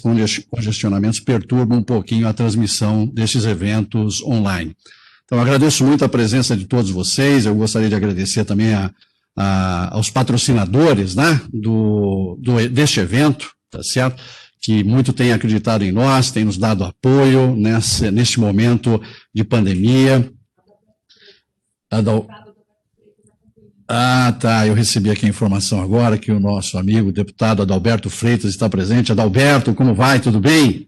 congestionamentos perturbam um pouquinho a transmissão desses eventos online. Então, agradeço muito a presença de todos vocês, eu gostaria de agradecer também aos patrocinadores, né, deste evento, tá certo? Que muito têm acreditado em nós, têm nos dado apoio neste momento de pandemia. Tá, eu recebi aqui a informação agora que o nosso amigo deputado Adalberto Freitas está presente. Adalberto, como vai? Tudo bem?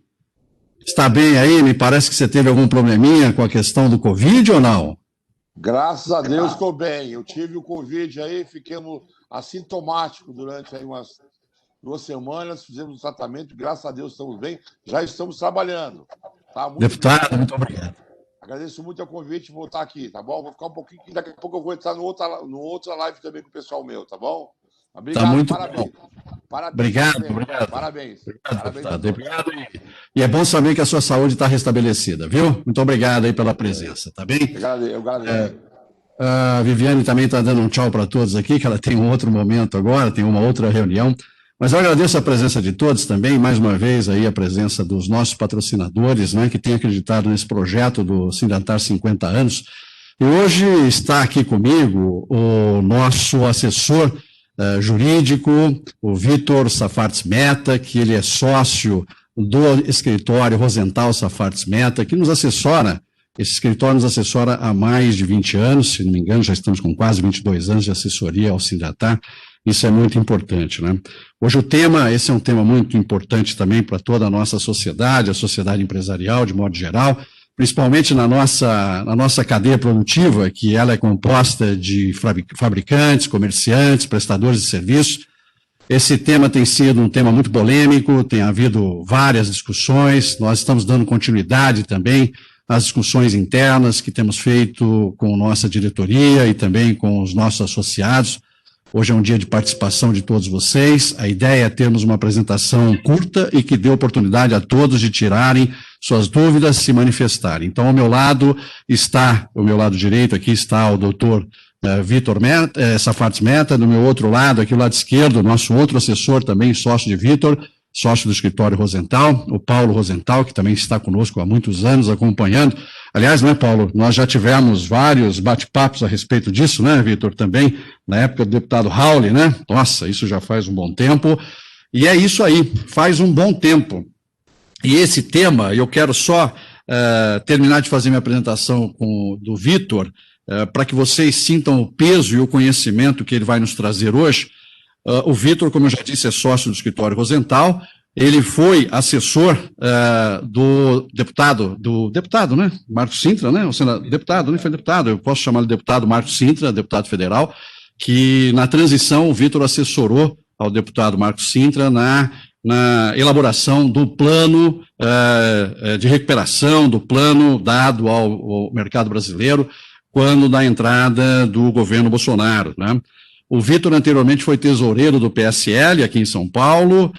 Está bem aí? Me parece que você teve algum probleminha com a questão do Covid ou não? Graças a Deus estou bem. Eu tive o Covid aí, fiquemos assintomáticos durante aí umas 2 semanas, fizemos o tratamento, graças a Deus estamos bem, já estamos trabalhando. Tá? Deputado, muito obrigado. Agradeço muito o convite de voltar aqui, tá bom? Vou ficar um pouquinho, daqui a pouco eu vou entrar no outra live também com o pessoal meu, tá bom? Obrigado, tá muito parabéns. Bom. Parabéns. Obrigado. Parabéns. Obrigado. E é bom saber que a sua saúde está restabelecida, viu? Muito obrigado aí pela presença, tá bem? Eu agradeço. A Viviane também está dando um tchau para todos aqui, que ela tem um outro momento agora, tem uma outra reunião. Mas eu agradeço a presença de todos também, mais uma vez aí a presença dos nossos patrocinadores, né, que têm acreditado nesse projeto do Sindantar 50 anos. E hoje está aqui comigo o nosso assessor jurídico, o Vitor Safartes Meta, que ele é sócio do escritório Rosenthal Safartes Meta, que nos assessora. Esse escritório nos assessora há mais de 20 anos, se não me engano, já estamos com quase 22 anos de assessoria ao Sindantar. Isso é muito importante, né? Hoje esse é um tema muito importante também para toda a nossa sociedade, a sociedade empresarial de modo geral, principalmente na nossa cadeia produtiva, que ela é composta de fabricantes, comerciantes, prestadores de serviços. Esse tema tem sido um tema muito polêmico, tem havido várias discussões, nós estamos dando continuidade também às discussões internas que temos feito com nossa diretoria e também com os nossos associados. Hoje é um dia de participação de todos vocês. A ideia é termos uma apresentação curta e que dê oportunidade a todos de tirarem suas dúvidas, se manifestarem. Então, ao meu lado direito aqui está o doutor Vitor Safartes Meta, do meu outro lado, aqui do lado esquerdo, nosso outro assessor também, sócio de Vitor, sócio do escritório Rosenthal, o Paulo Rosenthal, que também está conosco há muitos anos acompanhando. Aliás, né, Paulo, nós já tivemos vários bate-papos a respeito disso, né, Vitor, também, na época do deputado Raul, né? Nossa, isso já faz um bom tempo. E é isso aí, faz um bom tempo. E esse tema, eu quero só terminar de fazer minha apresentação do Vitor, para que vocês sintam o peso e o conhecimento que ele vai nos trazer hoje. O Vitor, como eu já disse, é sócio do escritório Rosenthal. Ele foi assessor do deputado, né? Marcos Cintra, né? Deputado, nem foi deputado, eu posso chamar de deputado Marcos Cintra, deputado federal, que na transição o Vitor assessorou ao deputado Marcos Cintra na elaboração do plano de recuperação, do plano dado ao mercado brasileiro, quando da entrada do governo Bolsonaro, né? O Vitor anteriormente foi tesoureiro do PSL aqui em São Paulo,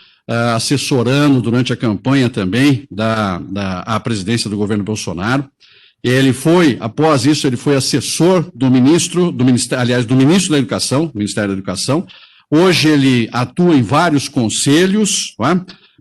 assessorando durante a campanha também à presidência do governo Bolsonaro. Após isso, ele foi assessor do ministro da Educação, do Ministério da Educação. Hoje ele atua em vários conselhos,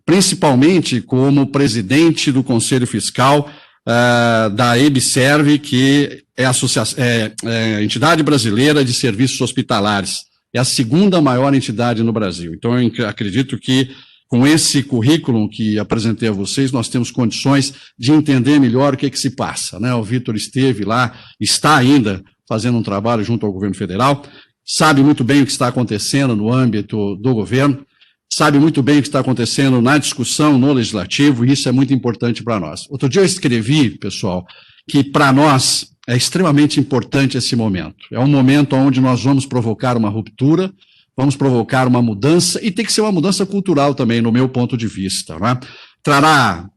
principalmente como presidente do Conselho Fiscal da EBSERV, que é a Entidade Brasileira de Serviços Hospitalares. É a segunda maior entidade no Brasil. Então, eu acredito que, com esse currículo que apresentei a vocês, nós temos condições de entender melhor o que se passa, né? O Vitor esteve lá, está ainda fazendo um trabalho junto ao governo federal, sabe muito bem o que está acontecendo no âmbito do governo, sabe muito bem o que está acontecendo na discussão no legislativo, e isso é muito importante para nós. Outro dia eu escrevi, pessoal, que para nós é extremamente importante esse momento. É um momento onde nós vamos provocar uma ruptura, vamos provocar uma mudança, e tem que ser uma mudança cultural também, no meu ponto de vista, né? Trará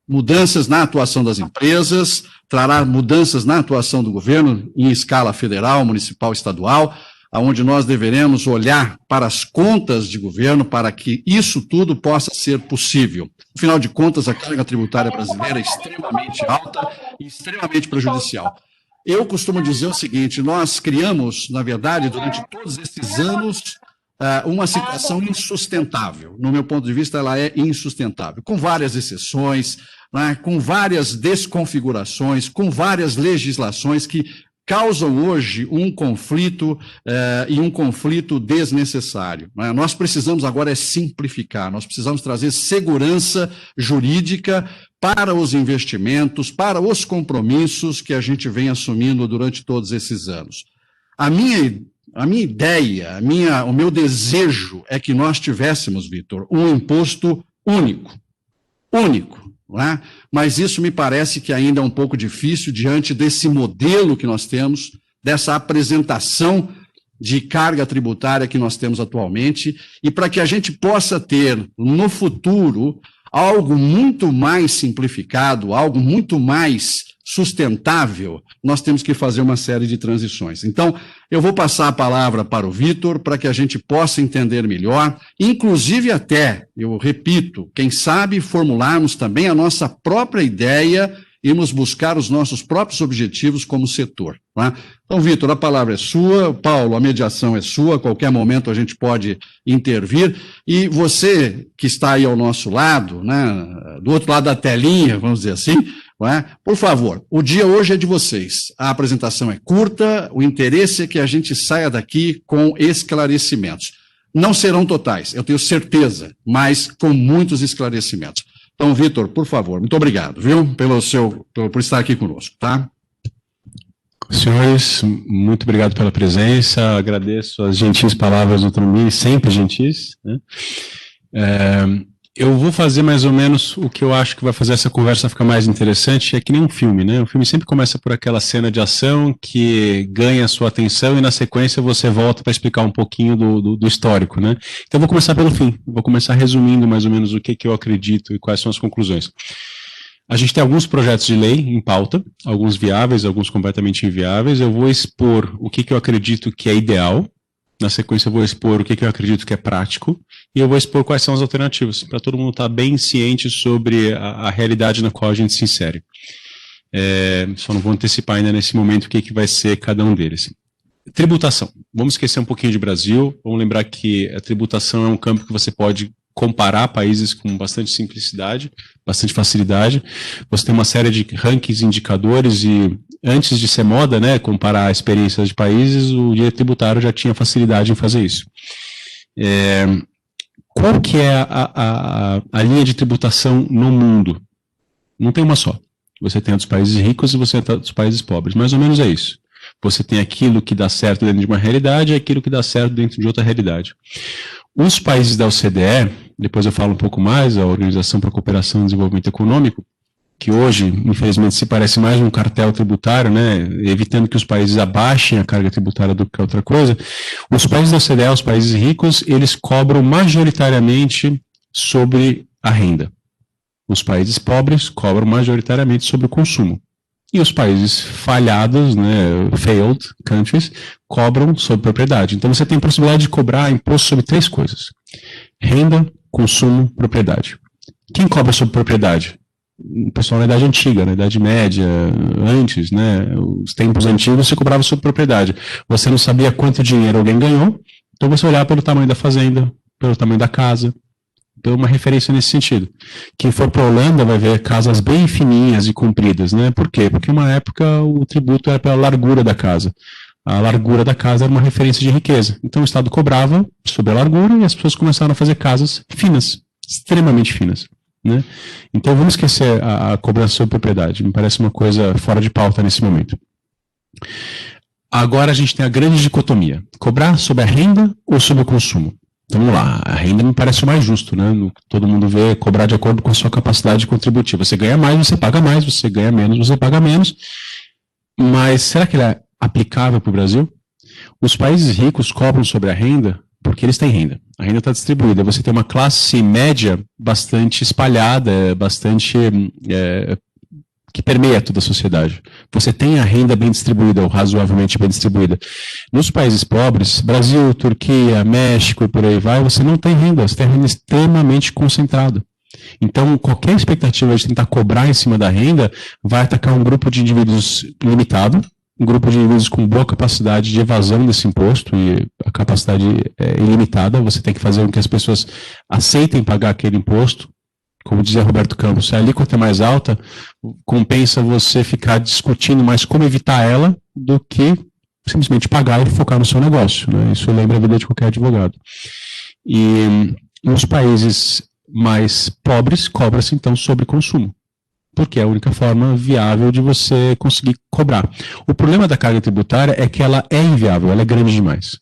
mudanças na atuação das empresas, trará mudanças na atuação do governo em escala federal, municipal, estadual, onde nós deveremos olhar para as contas de governo para que isso tudo possa ser possível. Afinal de contas, a carga tributária brasileira é extremamente alta e extremamente prejudicial. Eu costumo dizer o seguinte: nós criamos, na verdade, durante todos esses anos, uma situação insustentável. No meu ponto de vista, ela é insustentável, com várias exceções, né, com várias desconfigurações, com várias legislações que causam hoje um conflito e um conflito desnecessário. Né? Nós precisamos agora simplificar, nós precisamos trazer segurança jurídica para os investimentos, para os compromissos que a gente vem assumindo durante todos esses anos. A minha ideia, o meu desejo é que nós tivéssemos, Vitor, um imposto único, não é? Mas isso me parece que ainda é um pouco difícil diante desse modelo que nós temos, dessa apresentação de carga tributária que nós temos atualmente, e para que a gente possa ter, no futuro, algo muito mais simplificado, algo muito mais sustentável, nós temos que fazer uma série de transições. Então, eu vou passar a palavra para o Vitor, para que a gente possa entender melhor, inclusive até, eu repito, quem sabe formularmos também a nossa própria ideia, irmos buscar os nossos próprios objetivos como setor. Tá? Então, Vitor, a palavra é sua, Paulo, a mediação é sua, a qualquer momento a gente pode intervir, e você que está aí ao nosso lado, né, do outro lado da telinha, vamos dizer assim, por favor, o dia hoje é de vocês, a apresentação é curta, o interesse é que a gente saia daqui com esclarecimentos. Não serão totais, eu tenho certeza, mas com muitos esclarecimentos. Então, Vitor, por favor, muito obrigado, viu, por estar aqui conosco, tá? Senhores, muito obrigado pela presença, agradeço as gentis palavras do Trombini, sempre gentis, né? Eu vou fazer mais ou menos o que eu acho que vai fazer essa conversa ficar mais interessante, é que nem um filme, né? O filme sempre começa por aquela cena de ação que ganha a sua atenção e na sequência você volta para explicar um pouquinho do histórico, né? Então eu vou começar pelo fim, vou começar resumindo mais ou menos o que eu acredito e quais são as conclusões. A gente tem alguns projetos de lei em pauta, alguns viáveis, alguns completamente inviáveis. Eu vou expor o que eu acredito que é ideal. Na sequência eu vou expor o que eu acredito que é prático e eu vou expor quais são as alternativas, para todo mundo estar bem ciente sobre a realidade na qual a gente se insere. Só não vou antecipar ainda nesse momento o que vai ser cada um deles. Tributação. Vamos esquecer um pouquinho de Brasil, vamos lembrar que a tributação é um campo que você pode comparar países com bastante simplicidade, bastante facilidade. Você tem uma série de rankings, indicadores e antes de ser moda, né, comparar experiências de países, o direito tributário já tinha facilidade em fazer isso. Qual que é a linha de tributação no mundo? Não tem uma só. Você tem a dos países ricos e você tem a dos países pobres. Mais ou menos é isso. Você tem aquilo que dá certo dentro de uma realidade e aquilo que dá certo dentro de outra realidade. Os países da OCDE, depois eu falo um pouco mais, a Organização para a Cooperação e Desenvolvimento Econômico, que hoje, infelizmente, se parece mais um cartel tributário, né, evitando que os países abaixem a carga tributária do que outra coisa, os países da OCDE, os países ricos, eles cobram majoritariamente sobre a renda. Os países pobres cobram majoritariamente sobre o consumo. E os países falhados, né, failed countries, cobram sobre propriedade. Então você tem a possibilidade de cobrar imposto sobre três coisas: renda, consumo, propriedade. Quem cobra sobre propriedade? O pessoal na Idade Antiga, na Idade Média, antes, né, os tempos antigos, você cobrava sobre propriedade. Você não sabia quanto dinheiro alguém ganhou, então você olhava pelo tamanho da fazenda, pelo tamanho da casa, por uma referência nesse sentido. Quem for para a Holanda vai ver casas bem fininhas e compridas, né? Por quê? Porque uma época o tributo era pela largura da casa. A largura da casa era uma referência de riqueza. Então o Estado cobrava sobre a largura e as pessoas começaram a fazer casas finas, extremamente finas, né? Então vamos esquecer a cobrança sobre propriedade. Me parece uma coisa fora de pauta nesse momento. Agora a gente tem a grande dicotomia: cobrar sobre a renda ou sobre o consumo? Então, vamos lá, a renda me parece o mais justo, né? Todo mundo vê cobrar de acordo com a sua capacidade contributiva. Você ganha mais, você paga mais, você ganha menos, você paga menos. Mas será que ele é aplicável para o Brasil? Os países ricos cobram sobre a renda porque eles têm renda. A renda está distribuída. Você tem uma classe média bastante espalhada, bastante que permeia toda a sociedade. Você tem a renda bem distribuída, ou razoavelmente bem distribuída. Nos países pobres, Brasil, Turquia, México e por aí vai, você não tem renda, você tem renda extremamente concentrada. Então, qualquer expectativa de tentar cobrar em cima da renda vai atacar um grupo de indivíduos limitado, um grupo de indivíduos com boa capacidade de evasão desse imposto, e a capacidade é ilimitada, você tem que fazer com que as pessoas aceitem pagar aquele imposto. Como dizia Roberto Campos, se a alíquota é mais alta, compensa você ficar discutindo mais como evitar ela do que simplesmente pagar e focar no seu negócio, né? Isso lembra a vida de qualquer advogado. E nos países mais pobres, cobra-se então sobre consumo, porque é a única forma viável de você conseguir cobrar. O problema da carga tributária é que ela é inviável, ela é grande demais.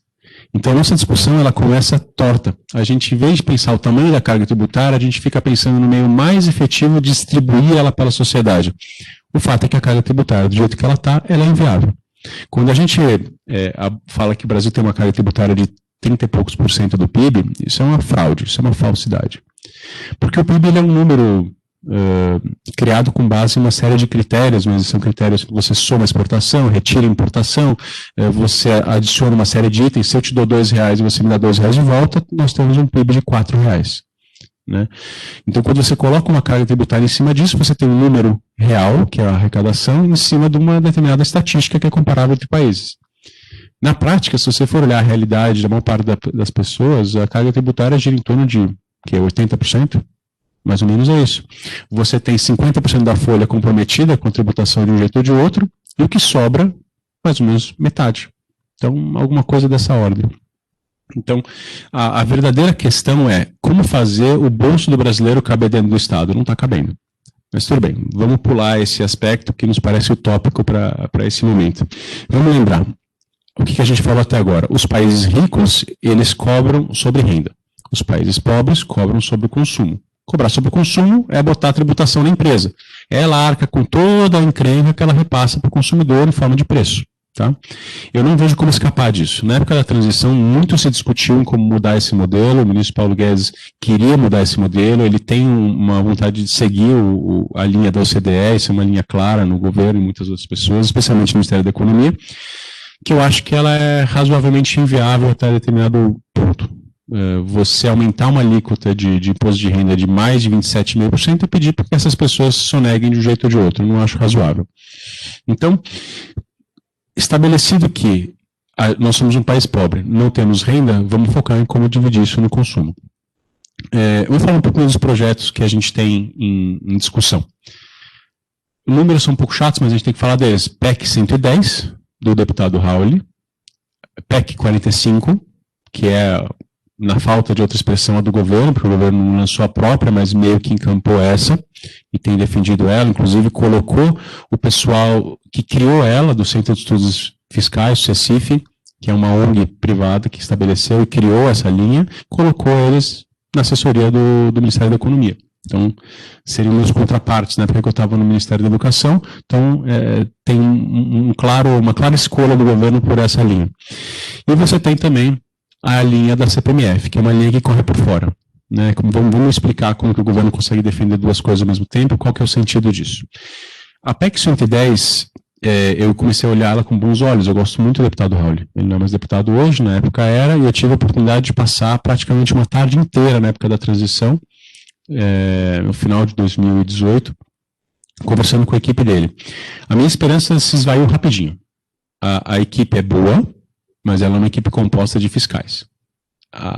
Então, a nossa discussão ela começa torta. A gente, em vez de pensar o tamanho da carga tributária, a gente fica pensando no meio mais efetivo de distribuir ela pela sociedade. O fato é que a carga tributária, do jeito que ela está, ela é inviável. Quando a gente fala que o Brasil tem uma carga tributária de 30 e poucos % do PIB, isso é uma fraude, isso é uma falsidade. Porque o PIB ele é um número criado com base em uma série de critérios, mas são critérios que você soma a exportação, retira a importação, você adiciona uma série de itens. Se eu te dou R$2 e você me dá R$2 de volta, nós temos um PIB de R$4. Né? Então, quando você coloca uma carga tributária em cima disso, você tem um número real, que é a arrecadação, em cima de uma determinada estatística que é comparável entre países. Na prática, se você for olhar a realidade da maior parte das pessoas, a carga tributária gira em torno de 80%. Mais ou menos é isso. Você tem 50% da folha comprometida com a tributação de um jeito ou de outro, e o que sobra, mais ou menos metade. Então, alguma coisa dessa ordem. Então, a verdadeira questão é como fazer o bolso do brasileiro caber dentro do Estado. Não está cabendo. Mas tudo bem, vamos pular esse aspecto que nos parece utópico para esse momento. Vamos lembrar, o que a gente falou até agora? Os países ricos, eles cobram sobre renda. Os países pobres cobram sobre consumo. Cobrar sobre o consumo é botar a tributação na empresa. Ela arca com toda a encrenca que ela repassa para o consumidor em forma de preço. Tá? Eu não vejo como escapar disso. Na época da transição, muito se discutiu em como mudar esse modelo. O ministro Paulo Guedes queria mudar esse modelo. Ele tem uma vontade de seguir a linha da OCDE, isso é uma linha clara no governo e muitas outras pessoas, especialmente no Ministério da Economia, que eu acho que ela é razoavelmente inviável até determinado ponto. Você aumentar uma alíquota de imposto de renda de mais de 27,5% e pedir para que essas pessoas soneguem de um jeito ou de outro. Eu não acho razoável. Então, estabelecido que nós somos um país pobre, não temos renda, vamos focar em como dividir isso no consumo. Vamos falar um pouco dos projetos que a gente tem em discussão. Os números são um pouco chatos, mas a gente tem que falar deles. PEC 110, do deputado Raul, PEC 45, que é, na falta de outra expressão, a do governo, porque o governo não lançou a própria, mas meio que encampou essa, e tem defendido ela, inclusive colocou o pessoal que criou ela, do Centro de Estudos Fiscais, o CECIF, que é uma ONG privada que estabeleceu e criou essa linha, colocou eles na assessoria do Ministério da Economia. Então, seriam meus contrapartes, na época que eu estava no Ministério da Educação, então tem uma clara escolha do governo por essa linha. E você tem também a linha da CPMF, que é uma linha que corre por fora. Né? Vamos explicar como que o governo consegue defender duas coisas ao mesmo tempo, qual que é o sentido disso. A PEC 110, eu comecei a olhar ela com bons olhos, eu gosto muito do deputado Raul. Ele não é mais deputado hoje, na época era, e eu tive a oportunidade de passar praticamente uma tarde inteira na época da transição, no final de 2018, conversando com a equipe dele. A minha esperança se esvaiu rapidinho. A equipe é boa, mas ela é uma equipe composta de fiscais.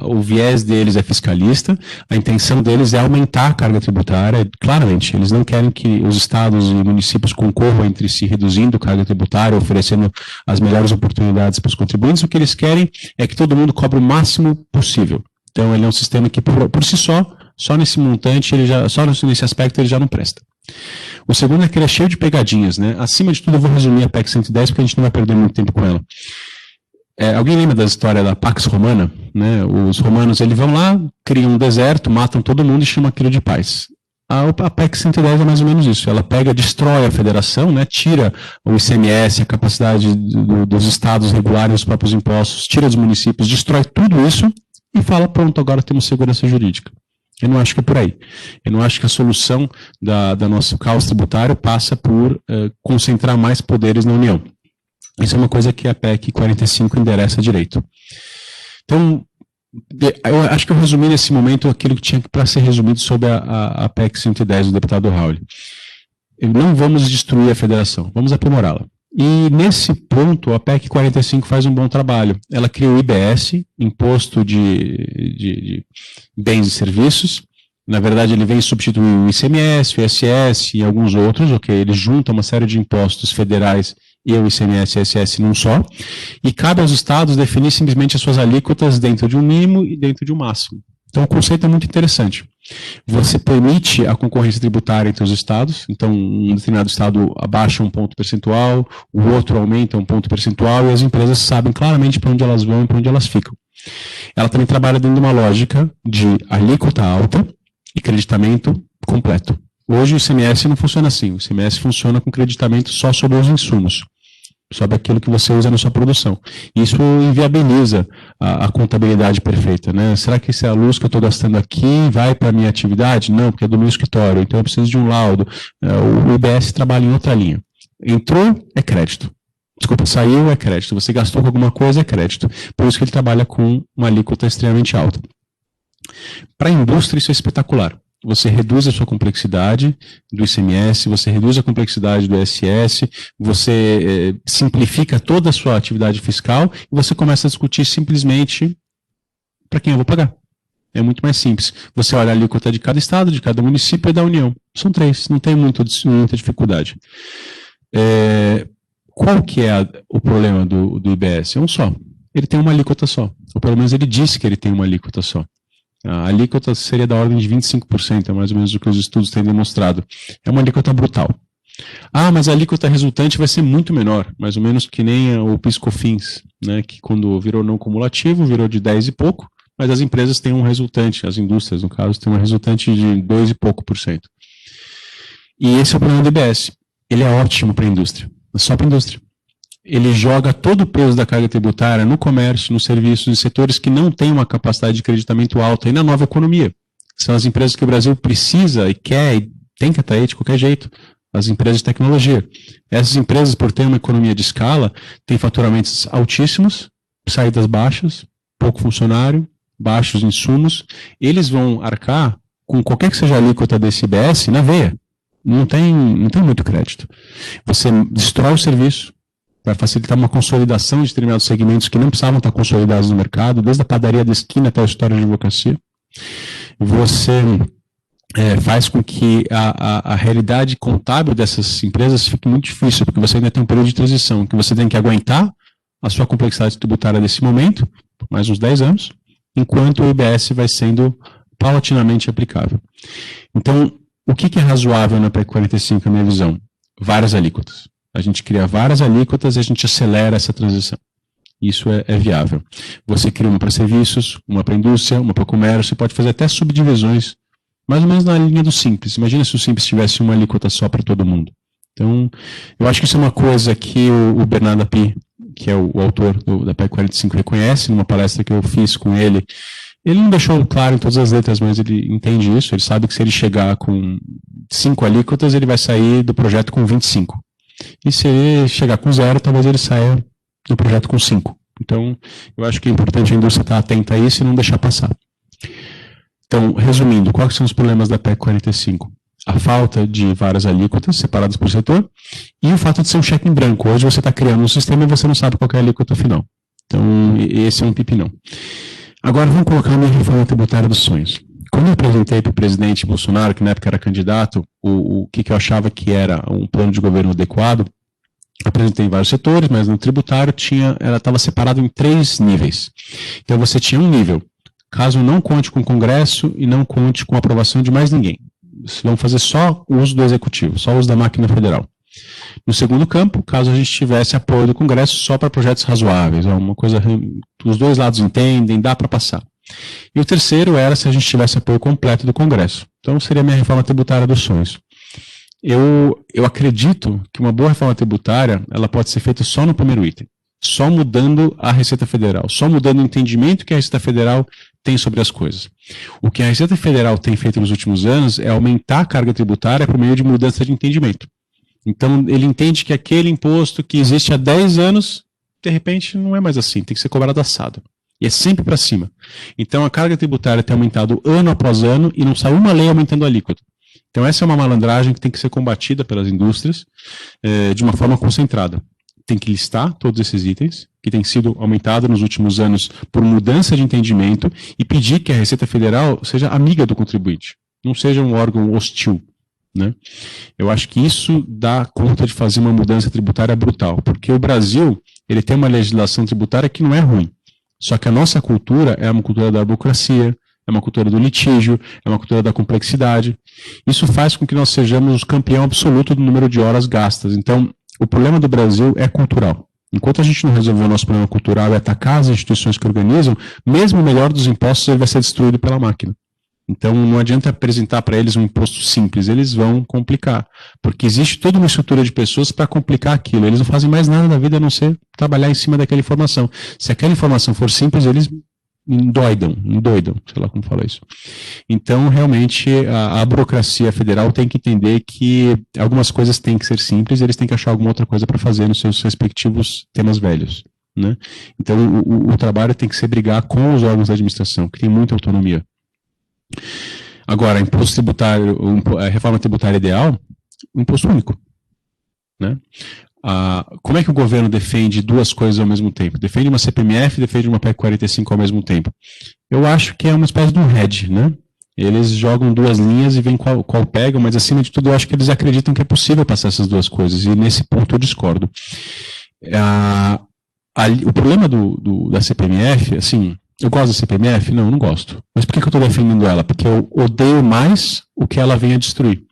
O viés deles é fiscalista, a intenção deles é aumentar a carga tributária, claramente, eles não querem que os estados e municípios concorram entre si, reduzindo a carga tributária, oferecendo as melhores oportunidades para os contribuintes. O que eles querem é que todo mundo cobre o máximo possível. Então, ele é um sistema que, por si só nesse montante, só nesse aspecto, ele já não presta. O segundo é que ele é cheio de pegadinhas, né? Acima de tudo, eu vou resumir a PEC 110, porque a gente não vai perder muito tempo com ela. Alguém lembra da história da Pax Romana? Né? Os romanos, eles vão lá, criam um deserto, matam todo mundo e chamam aquilo de paz. A PEC 110 é mais ou menos isso. Ela destrói a federação, né? Tira o ICMS, a capacidade dos estados regularem os próprios impostos, tira dos municípios, destrói tudo isso e fala, pronto, agora temos segurança jurídica. Eu não acho que é por aí. Eu não acho que a solução da nosso caos tributário passa por concentrar mais poderes na União. Isso é uma coisa que a PEC 45 endereça direito. Então, eu acho que eu resumi nesse momento aquilo que tinha para ser resumido sobre a PEC 110 do deputado Raul. Não vamos destruir a federação, vamos aprimorá-la. E nesse ponto, a PEC 45 faz um bom trabalho. Ela cria o IBS, Imposto de Bens e Serviços. Na verdade, ele vem substituir o ICMS, o ISS e alguns outros, ok? Ele junta uma série de impostos federais e o ICMS e ISS num só. E cabe aos estados definir simplesmente as suas alíquotas dentro de um mínimo e dentro de um máximo. Então, o conceito é muito interessante. Você permite a concorrência tributária entre os estados, então um determinado estado abaixa um ponto percentual, o outro aumenta um ponto percentual, e as empresas sabem claramente para onde elas vão e para onde elas ficam. Ela também trabalha dentro de uma lógica de alíquota alta e creditamento completo. Hoje o ICMS não funciona assim, o ICMS funciona com creditamento só sobre os insumos, sobre aquilo que você usa na sua produção. Isso inviabiliza a contabilidade perfeita, né? Será que se a luz que eu estou gastando aqui vai para a minha atividade? Não, porque é do meu escritório, então eu preciso de um laudo. O IBS trabalha em outra linha. Entrou, é crédito. Desculpa, saiu, é crédito. Você gastou com alguma coisa, é crédito. Por isso que ele trabalha com uma alíquota extremamente alta. Para a indústria, isso é espetacular. Você reduz a sua complexidade do ICMS, você reduz a complexidade do ISS, você simplifica toda a sua atividade fiscal e você começa a discutir simplesmente para quem eu vou pagar. É muito mais simples. Você olha a alíquota de cada estado, de cada município e da União. São 3, não tem muita dificuldade. Qual que é o problema do IBS? É um só. Ele tem uma alíquota só. Ou pelo menos ele disse que ele tem uma alíquota só. A alíquota seria da ordem de 25%, é mais ou menos o que os estudos têm demonstrado. É uma alíquota brutal. Ah, mas a alíquota resultante vai ser muito menor, mais ou menos que nem o PIS/COFINS, né, que quando virou não cumulativo, virou de 10 e pouco, mas as empresas têm um resultante, as indústrias, no caso, têm um resultante de 2 e pouco por cento. E esse é o problema do IBS. Ele é ótimo para a indústria, só para a indústria. Ele joga todo o peso da carga tributária no comércio, nos serviços, em setores que não têm uma capacidade de creditamento alta e na nova economia. São as empresas que o Brasil precisa e quer e tem que atrair de qualquer jeito. As empresas de tecnologia. Essas empresas, por ter uma economia de escala, têm faturamentos altíssimos, saídas baixas, pouco funcionário, baixos insumos. Eles vão arcar com qualquer que seja a alíquota desse IBS na veia. Não tem muito crédito. Você destrói o serviço, para facilitar uma consolidação de determinados segmentos que não precisavam estar consolidados no mercado, desde a padaria da esquina até a história de advocacia. Você faz com que a realidade contábil dessas empresas fique muito difícil, porque você ainda tem um período de transição, que você tem que aguentar a sua complexidade tributária desse momento, por mais uns 10 anos, enquanto o IBS vai sendo paulatinamente aplicável. Então, o que é razoável na PEC 45, na minha visão? Várias alíquotas. A gente cria várias alíquotas e a gente acelera essa transição. Isso é viável. Você cria uma para serviços, uma para indústria, uma para comércio, você pode fazer até subdivisões, mais ou menos na linha do Simples. Imagina se o Simples tivesse uma alíquota só para todo mundo. Então, eu acho que isso é uma coisa que o Bernardo Api, que é o autor da PEC 45, reconhece, numa palestra que eu fiz com ele. Ele não deixou claro em todas as letras, mas ele entende isso. Ele sabe que se ele chegar com 5 alíquotas, ele vai sair do projeto com 25. E se ele chegar com 0, talvez ele saia do projeto com 5. Então, eu acho que é importante a indústria estar atenta a isso e não deixar passar. Então, resumindo, quais são os problemas da PEC 45? A falta de várias alíquotas separadas por setor e o fato de ser um cheque em branco. Hoje você está criando um sistema e você não sabe qual é a alíquota final. Então, esse é um pepinão. Agora, vamos colocar uma reforma tributária dos sonhos. Quando eu apresentei para o presidente Bolsonaro, que na época era candidato, o que eu achava que era um plano de governo adequado, apresentei em vários setores, mas no tributário ela estava separada em 3 níveis. Então você tinha um nível, caso não conte com o Congresso e não conte com a aprovação de mais ninguém. Vocês vão fazer só o uso do Executivo, só o uso da máquina federal. No segundo campo, caso a gente tivesse apoio do Congresso só para projetos razoáveis, uma coisa que os dois lados entendem, dá para passar. E o terceiro era se a gente tivesse apoio completo do Congresso. Então seria a minha reforma tributária dos sonhos. Eu acredito que uma boa reforma tributária ela pode ser feita só no primeiro item, só mudando a Receita Federal, só mudando o entendimento que a Receita Federal tem sobre as coisas. O que a Receita Federal tem feito nos últimos anos é aumentar a carga tributária por meio de mudança de entendimento. Então ele entende que aquele imposto que existe há 10 anos, de repente não é mais assim, tem que ser cobrado assado. E é sempre para cima. Então a carga tributária tem aumentado ano após ano e não sai uma lei aumentando a alíquota. Então essa é uma malandragem que tem que ser combatida pelas indústrias de uma forma concentrada. tem que listar todos esses itens, que tem sido aumentado nos últimos anos por mudança de entendimento, e pedir que a Receita Federal seja amiga do contribuinte, não seja um órgão hostil, né? Eu acho que isso dá conta de fazer uma mudança tributária brutal, porque o Brasil, ele tem uma legislação tributária que não é ruim, só que a nossa cultura é uma cultura da burocracia, é uma cultura do litígio, é uma cultura da complexidade. Isso faz com que nós sejamos o campeão absoluto do número de horas gastas. Então, o problema do Brasil é cultural. Enquanto a gente não resolver o nosso problema cultural e atacar as instituições que organizam, mesmo o melhor dos impostos ele vai ser destruído pela máquina. Então, não adianta apresentar para eles um imposto simples, eles vão complicar. Porque existe toda uma estrutura de pessoas para complicar aquilo. Eles não fazem mais nada na vida a não ser trabalhar em cima daquela informação. Se aquela informação for simples, eles endoidam, sei lá como fala isso. Então, realmente, a burocracia federal tem que entender que algumas coisas têm que ser simples e eles têm que achar alguma outra coisa para fazer nos seus respectivos temas velhos, né? Então, o trabalho tem que ser brigar com os órgãos da administração, que tem muita autonomia. Agora, imposto tributário, a reforma tributária ideal, imposto único, né? Como é que o governo defende duas coisas ao mesmo tempo? Defende uma CPMF, defende uma PEC 45 ao mesmo tempo. Eu acho que é uma espécie de um hedge, né? Eles jogam duas linhas e veem qual pegam, mas acima de tudo eu acho que eles acreditam que é possível passar essas duas coisas, e nesse ponto eu discordo. O problema da CPMF, assim, eu gosto da CPMF? Não, eu não gosto. Mas por que eu estou defendendo ela? Porque eu odeio mais o que ela vem a destruir.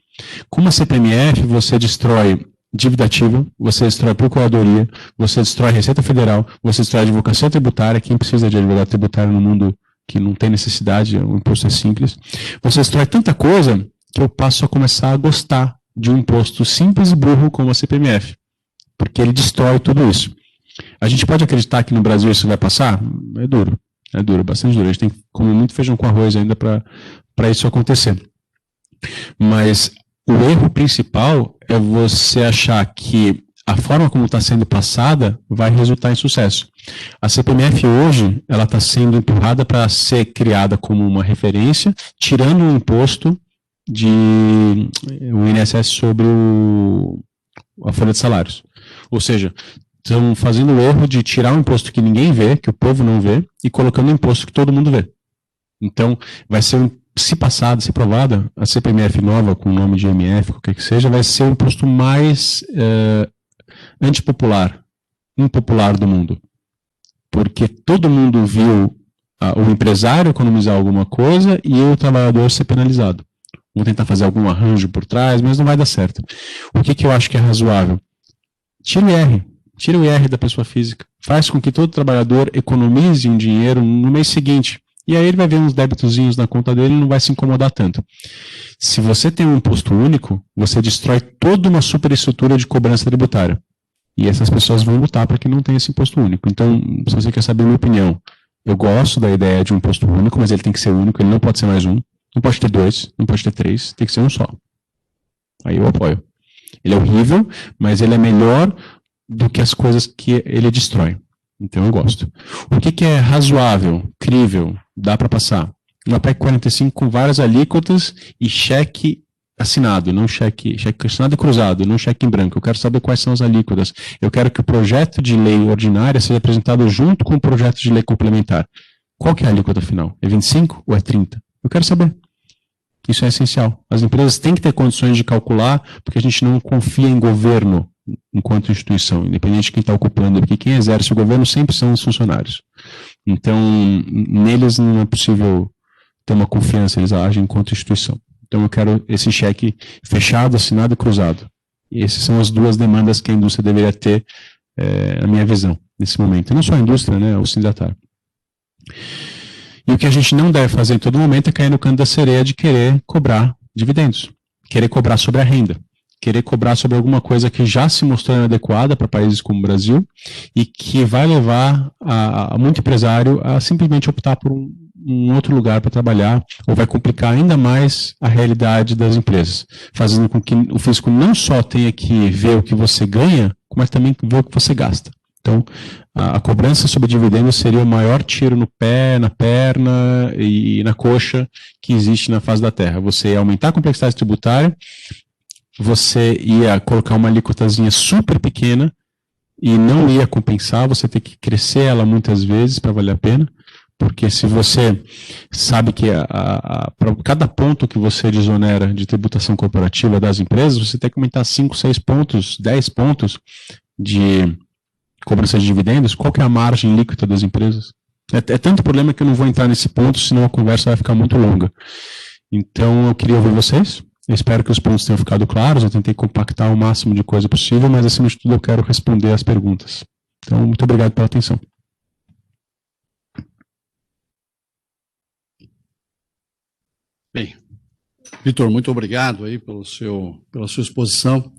Com a CPMF, você destrói dívida ativa, você destrói a procuradoria, você destrói a Receita Federal, você destrói a advocacia tributária. Quem precisa de advogado tributário no mundo que não tem necessidade, o imposto é simples. Você destrói tanta coisa que eu passo a começar a gostar de um imposto simples e burro como a CPMF, porque ele destrói tudo isso. A gente pode acreditar que no Brasil isso vai passar? É duro, bastante duro. A gente tem que comer muito feijão com arroz ainda para isso acontecer. Mas o erro principal é você achar que a forma como está sendo passada vai resultar em sucesso. A CPMF hoje, ela está sendo empurrada para ser criada como uma referência, tirando o imposto o INSS sobre a folha de salários. Ou seja, estão fazendo o erro de tirar um imposto que ninguém vê, que o povo não vê, e colocando um imposto que todo mundo vê. Então, vai ser se passada, se aprovada, a CPMF nova, com o nome de MF, qualquer que seja, vai ser o imposto mais antipopular, impopular do mundo. Porque todo mundo viu o empresário economizar alguma coisa e o trabalhador ser penalizado. Vou tentar fazer algum arranjo por trás, mas não vai dar certo. O que eu acho que é razoável? Tira o IR da pessoa física. Faz com que todo trabalhador economize um dinheiro no mês seguinte. E aí ele vai ver uns débitozinhos na conta dele e não vai se incomodar tanto. Se você tem um imposto único, você destrói toda uma superestrutura de cobrança tributária. E essas pessoas vão lutar para que não tenha esse imposto único. Então, se você quer saber a minha opinião, eu gosto da ideia de um imposto único, mas ele tem que ser único, ele não pode ser mais um. Não pode ter dois, não pode ter três, tem que ser um só. Aí eu apoio. Ele é horrível, mas ele é melhor do que as coisas que ele destrói. Então eu gosto. O que é razoável, crível, dá para passar? Uma PEC 45 com várias alíquotas e cheque assinado, não cheque assinado e cruzado, não cheque em branco. Eu quero saber quais são as alíquotas. Eu quero que o projeto de lei ordinária seja apresentado junto com o projeto de lei complementar. Qual que é a alíquota final? É 25 ou é 30? Eu quero saber. Isso é essencial. As empresas têm que ter condições de calcular, porque a gente não confia em governo enquanto instituição, independente de quem está ocupando, porque quem exerce o governo sempre são os funcionários. Então, neles não é possível ter uma confiança, eles agem enquanto instituição. Então, eu quero esse cheque fechado, assinado e cruzado. E essas são as duas demandas que a indústria deveria ter, na minha visão, nesse momento. E não só a indústria, né, o sindicatário. E o que a gente não deve fazer em todo momento é cair no canto da sereia de querer cobrar dividendos, querer cobrar sobre a renda, querer cobrar sobre alguma coisa que já se mostrou inadequada para países como o Brasil e que vai levar a muito empresário a simplesmente optar por um outro lugar para trabalhar, ou vai complicar ainda mais a realidade das empresas, fazendo com que o fisco não só tenha que ver o que você ganha, mas também ver o que você gasta. Então, a cobrança sobre dividendos seria o maior tiro no pé, na perna e na coxa que existe na face da Terra. Você ia aumentar a complexidade tributária, você ia colocar uma alíquotazinha super pequena e não ia compensar, você ter que crescer ela muitas vezes para valer a pena, porque se você sabe que para cada ponto que você desonera de tributação corporativa das empresas, você tem que aumentar 5, 6 pontos, 10 pontos de cobrança de dividendos. Qual que é a margem líquida das empresas? É tanto problema que eu não vou entrar nesse ponto, senão a conversa vai ficar muito longa. Então, eu queria ouvir vocês. Eu espero que os pontos tenham ficado claros. Eu tentei compactar o máximo de coisa possível, mas, acima de tudo, eu quero responder as perguntas. Então, muito obrigado pela atenção. Bem, Vitor, muito obrigado aí pela sua exposição.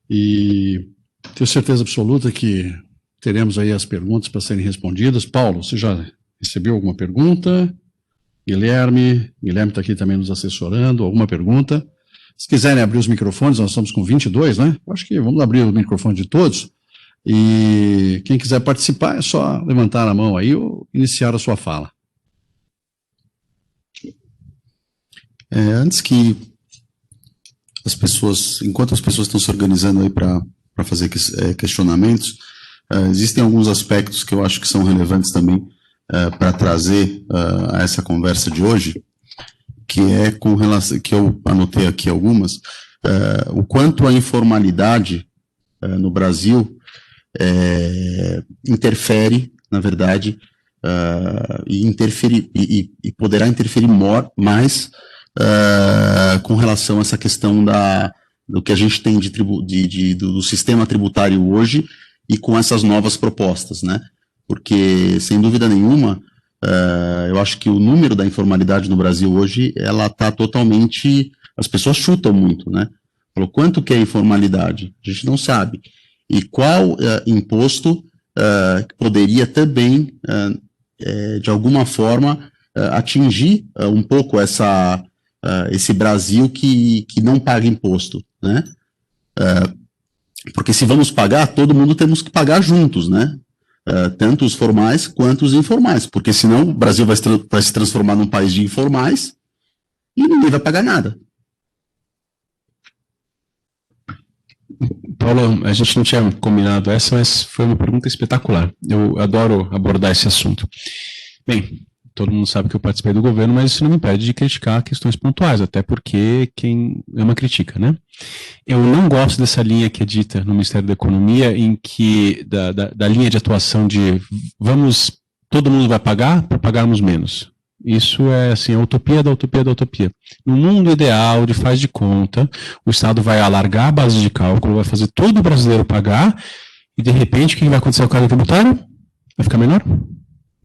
E tenho certeza absoluta que teremos aí as perguntas para serem respondidas. Paulo, você já recebeu alguma pergunta? Guilherme está aqui também nos assessorando. Alguma pergunta? Se quiserem abrir os microfones, nós estamos com 22, né? Acho que vamos abrir o microfone de todos. E quem quiser participar é só levantar a mão aí ou iniciar a sua fala. Antes que enquanto as pessoas estão se organizando aí para fazer questionamentos, existem alguns aspectos que eu acho que são relevantes também para trazer a essa conversa de hoje, que é com relação, que eu anotei aqui algumas, o quanto a informalidade no Brasil interfere, na verdade, e poderá interferir mais com relação a essa questão do que a gente tem do sistema tributário hoje e com essas novas propostas, né? Porque, sem dúvida nenhuma, eu acho que o número da informalidade no Brasil hoje, ela está totalmente... As pessoas chutam muito, né? Falou, quanto que é a informalidade? A gente não sabe. E qual imposto poderia também, de alguma forma, atingir um pouco esse Brasil que não paga imposto, né? Porque se vamos pagar, todo mundo temos que pagar juntos, né? Tanto os formais quanto os informais, porque senão o Brasil vai se transformar num país de informais e ninguém vai pagar nada. Paulo, a gente não tinha combinado essa, mas foi uma pergunta espetacular. Eu adoro abordar esse assunto. Bem, todo mundo sabe que eu participei do governo, mas isso não me impede de criticar questões pontuais, até porque quem ama critica, né? Eu não gosto dessa linha que é dita no Ministério da Economia, em que, da linha de atuação de todo mundo vai pagar para pagarmos menos. Isso é, assim, a utopia da utopia da utopia. No mundo ideal, de faz de conta, o Estado vai alargar a base de cálculo, vai fazer todo o brasileiro pagar, e de repente, o que vai acontecer com o cargo tributário? Vai ficar menor?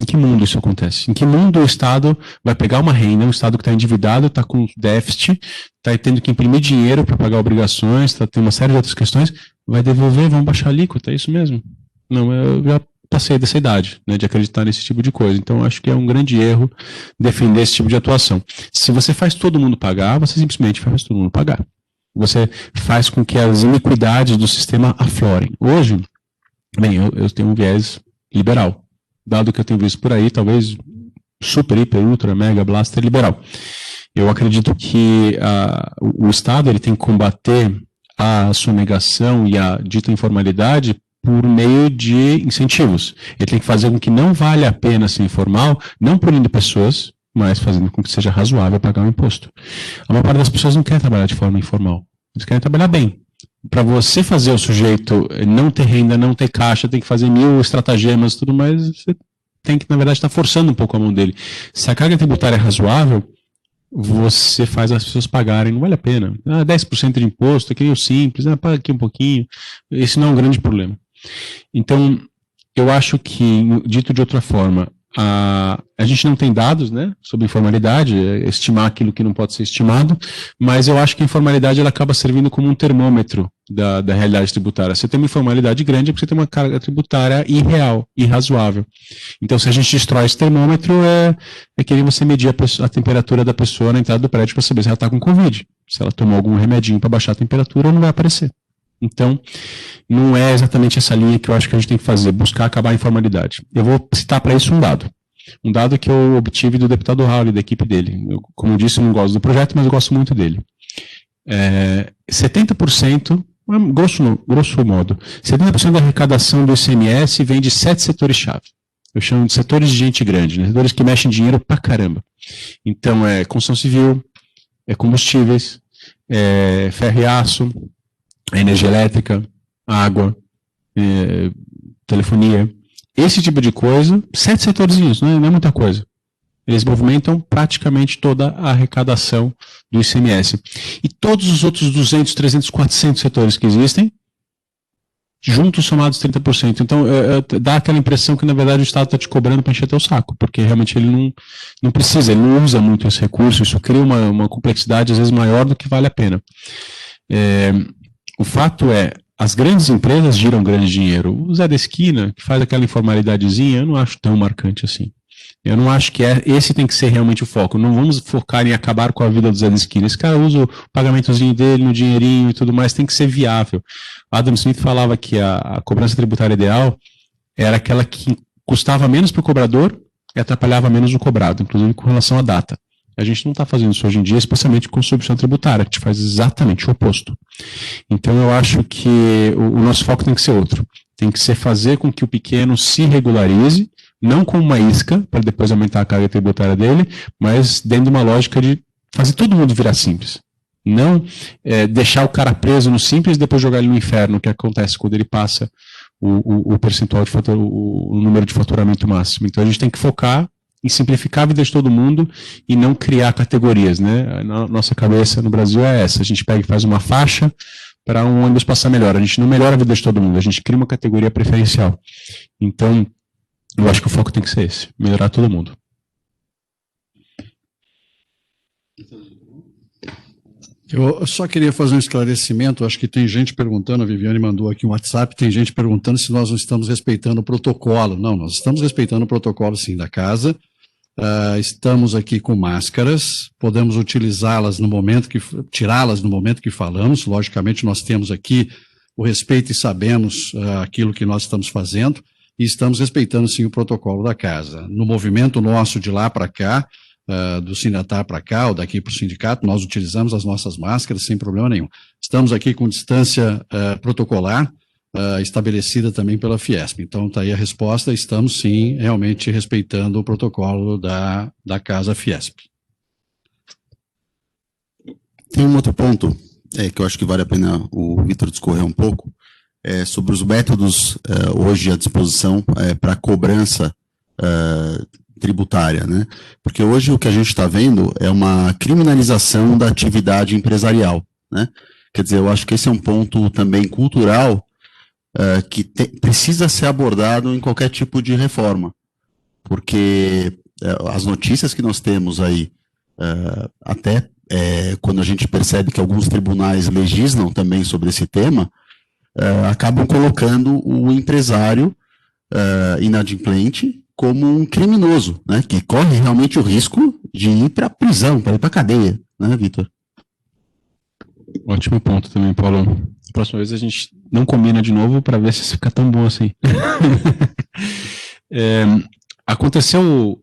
Em que mundo isso acontece? Em que mundo o Estado vai pegar uma renda, um Estado que está endividado, está com déficit, está tendo que imprimir dinheiro para pagar obrigações, tem uma série de outras questões, vai devolver, vão baixar a alíquota, é isso mesmo? Não, eu já passei dessa idade, né, de acreditar nesse tipo de coisa. Então, acho que é um grande erro defender esse tipo de atuação. Se você faz todo mundo pagar, você simplesmente faz todo mundo pagar. Você faz com que as iniquidades do sistema aflorem. Hoje, bem, eu tenho um viés liberal. Dado que eu tenho visto por aí, talvez super, hiper, ultra, mega, blaster liberal. Eu acredito que o Estado ele tem que combater a sonegação e a dita informalidade por meio de incentivos. Ele tem que fazer com que não vale a pena ser informal, não punindo pessoas, mas fazendo com que seja razoável pagar o imposto. A maior parte das pessoas não quer trabalhar de forma informal. Eles querem trabalhar bem. Para você fazer o sujeito não ter renda, não ter caixa, tem que fazer 1000 estratagemas e tudo mais, você tem que, na verdade, estar forçando um pouco a mão dele. Se a carga tributária é razoável, você faz as pessoas pagarem, não vale a pena. 10% de imposto, aqui é o simples, paga aqui um pouquinho. Esse não é um grande problema. Então, eu acho que, dito de outra forma, a gente não tem dados, né, sobre informalidade, estimar aquilo que não pode ser estimado, mas eu acho que a informalidade ela acaba servindo como um termômetro da realidade tributária. Você tem uma informalidade grande é porque você tem uma carga tributária irreal, irrazoável. Então, se a gente destrói esse termômetro, é que você medir a temperatura da pessoa na entrada do prédio para saber se ela está com Covid. Se ela tomou algum remedinho para baixar a temperatura, não vai aparecer. Então, não é exatamente essa linha que eu acho que a gente tem que fazer, buscar acabar a informalidade. Eu vou citar para isso um dado que eu obtive do deputado Raul, da equipe dele. Eu, como eu disse, eu não gosto do projeto, mas eu gosto muito dele. 70%, grosso modo, 70% da arrecadação do ICMS vem de 7 setores-chave. Eu chamo de setores de gente grande, né? Setores que mexem dinheiro pra caramba. Então, é construção civil, é combustíveis, é ferro e aço, é energia elétrica, água, telefonia. Esse tipo de coisa, 7 setorzinhos, não é muita coisa. Eles movimentam praticamente toda a arrecadação do ICMS. E todos os outros 200, 300, 400 setores que existem, juntos somados 30%. Então, dá aquela impressão que, na verdade, o Estado está te cobrando para encher teu saco, porque realmente ele não precisa, ele não usa muito esse recurso, isso cria uma complexidade, às vezes, maior do que vale a pena. O fato é, as grandes empresas giram grande dinheiro. O Zé da Esquina, que faz aquela informalidadezinha, eu não acho tão marcante assim. Eu não acho que esse tem que ser realmente o foco. Não vamos focar em acabar com a vida do Zé da Esquina. Esse cara usa o pagamentozinho dele no dinheirinho e tudo mais, tem que ser viável. Adam Smith falava que a cobrança tributária ideal era aquela que custava menos para o cobrador e atrapalhava menos o cobrado, inclusive com relação à data. A gente não está fazendo isso hoje em dia, especialmente com substituição tributária, a gente faz exatamente o oposto. Então eu acho que o nosso foco tem que ser outro. Tem que ser fazer com que o pequeno se regularize, não com uma isca, para depois aumentar a carga tributária dele, mas dentro de uma lógica de fazer todo mundo virar simples. Não deixar o cara preso no simples e depois jogar ele no inferno, que acontece quando ele passa o percentual de o número de faturamento máximo. Então a gente tem que focar em simplificar a vida de todo mundo e não criar categorias, né? A nossa cabeça no Brasil é essa, a gente pega e faz uma faixa para um ônibus passar melhor. A gente não melhora a vida de todo mundo, a gente cria uma categoria preferencial. Então, eu acho que o foco tem que ser esse, melhorar todo mundo. Eu só queria fazer um esclarecimento, acho que tem gente perguntando, a Viviane mandou aqui um WhatsApp, tem gente perguntando se nós não estamos respeitando o protocolo. Não, nós estamos respeitando o protocolo sim da casa, estamos aqui com máscaras, podemos utilizá-las no momento tirá-las no momento que falamos, logicamente nós temos aqui o respeito e sabemos aquilo que nós estamos fazendo e estamos respeitando sim o protocolo da casa. No movimento nosso de lá para cá, do Sinatar para cá, ou daqui para o sindicato, nós utilizamos as nossas máscaras sem problema nenhum. Estamos aqui com distância protocolar, estabelecida também pela Fiesp. Então, está aí a resposta, estamos sim realmente respeitando o protocolo da Casa Fiesp. Tem um outro ponto que eu acho que vale a pena o Vitor discorrer um pouco, sobre os métodos hoje à disposição para cobrança tributária, né? Porque hoje o que a gente está vendo é uma criminalização da atividade empresarial, né? Quer dizer, eu acho que esse é um ponto também cultural que precisa ser abordado em qualquer tipo de reforma, porque as notícias que nós temos aí, até quando a gente percebe que alguns tribunais legislam também sobre esse tema, acabam colocando o empresário inadimplente como um criminoso, né, que corre realmente o risco de ir para a prisão, para ir para a cadeia, né, Vitor? Ótimo ponto também, Paulo. Próxima vez a gente não combina de novo para ver se fica tão bom assim. Aconteceu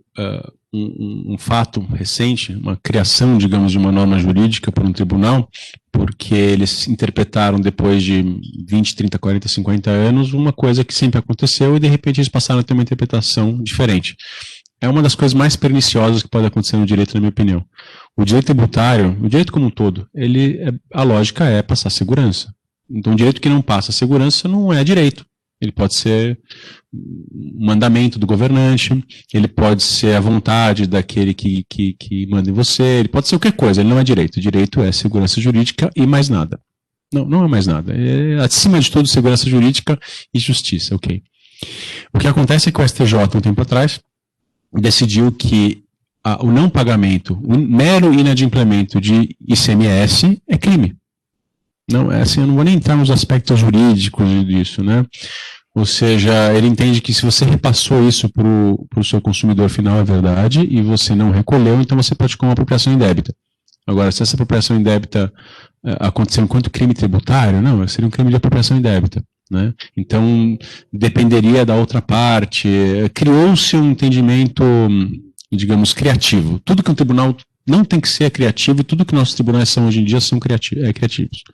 um fato recente, uma criação, digamos, de uma norma jurídica por um tribunal, porque eles interpretaram depois de 20, 30, 40, 50 anos uma coisa que sempre aconteceu e de repente eles passaram a ter uma interpretação diferente. É uma das coisas mais perniciosas que pode acontecer no direito, na minha opinião. O direito tributário, o direito como um todo, a lógica é passar segurança. Então, o direito que não passa segurança não é direito. Ele pode ser um mandamento do governante, ele pode ser a vontade daquele que manda em você, ele pode ser qualquer coisa, ele não é direito. Direito é segurança jurídica e mais nada. Não é mais nada. É, acima de tudo, segurança jurídica e justiça, ok. O que acontece é que o STJ, um tempo atrás, decidiu que o não pagamento, o mero inadimplemento de ICMS é crime. Não, assim, eu não vou nem entrar nos aspectos jurídicos disso, né? Ou seja, ele entende que se você repassou isso para o seu consumidor final, é verdade, e você não recolheu, então você pode com uma apropriação indébita. Agora, se essa apropriação indébita aconteceu enquanto crime tributário, não, seria um crime de apropriação indébita, né? Então, dependeria da outra parte. Criou-se um entendimento, digamos, criativo. Tudo que um tribunal não tem que ser criativo, e tudo que nossos tribunais são hoje em dia são criativos.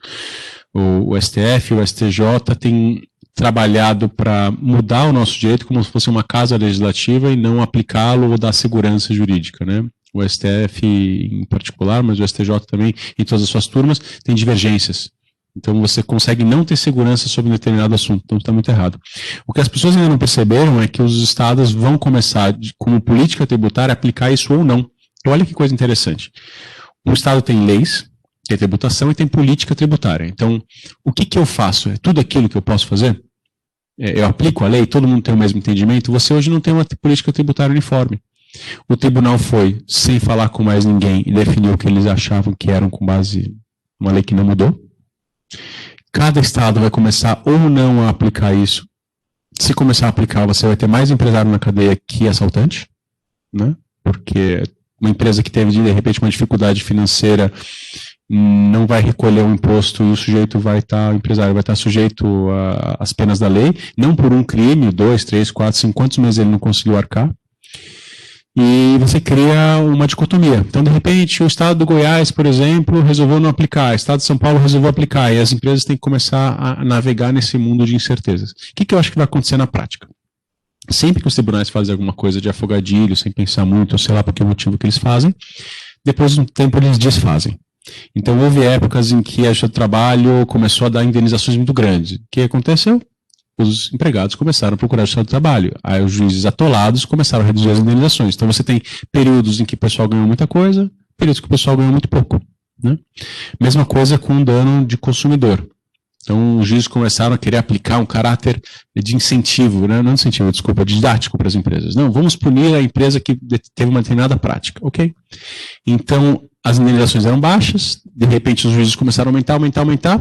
O STF, o STJ têm trabalhado para mudar o nosso direito como se fosse uma casa legislativa e não aplicá-lo ou dar segurança jurídica, né? O STF em particular, mas o STJ também, em todas as suas turmas, tem divergências. Então você consegue não ter segurança sobre um determinado assunto, então está muito errado. O que as pessoas ainda não perceberam é que os estados vão começar, como política tributária, a aplicar isso ou não. Então olha que coisa interessante. Um estado tem leis, que é tributação, e tem política tributária. Então, o que eu faço? É tudo aquilo que eu posso fazer? Eu aplico a lei, todo mundo tem o mesmo entendimento? Você hoje não tem uma política tributária uniforme. O tribunal foi, sem falar com mais ninguém, e definiu o que eles achavam que eram com base uma lei que não mudou. Cada estado vai começar ou não a aplicar isso. Se começar a aplicar, você vai ter mais empresário na cadeia que assaltante, né? Porque uma empresa que teve, de repente, uma dificuldade financeira não vai recolher o imposto e o sujeito vai estar, o empresário vai estar sujeito às penas da lei, não por um crime, 2, 3, 4, 5, quantos meses ele não conseguiu arcar. E você cria uma dicotomia. Então, de repente, o estado do Goiás, por exemplo, resolveu não aplicar, o estado de São Paulo resolveu aplicar, e as empresas têm que começar a navegar nesse mundo de incertezas. O que eu acho que vai acontecer na prática? Sempre que os tribunais fazem alguma coisa de afogadilho, sem pensar muito, ou sei lá por que motivo que eles fazem, depois de um tempo eles desfazem. Então, houve épocas em que a Justiça do Trabalho começou a dar indenizações muito grandes. O que aconteceu? Os empregados começaram a procurar a Justiça do Trabalho. Aí os juízes atolados começaram a reduzir as indenizações. Então, você tem períodos em que o pessoal ganhou muita coisa, períodos que o pessoal ganhou muito pouco, né? Mesma coisa com o dano de consumidor. Então, os juízes começaram a querer aplicar um caráter de incentivo, né? Não de incentivo, desculpa, didático para as empresas. Não, vamos punir a empresa que teve uma determinada prática, ok? Então, as indenizações eram baixas, de repente os juízes começaram a aumentar.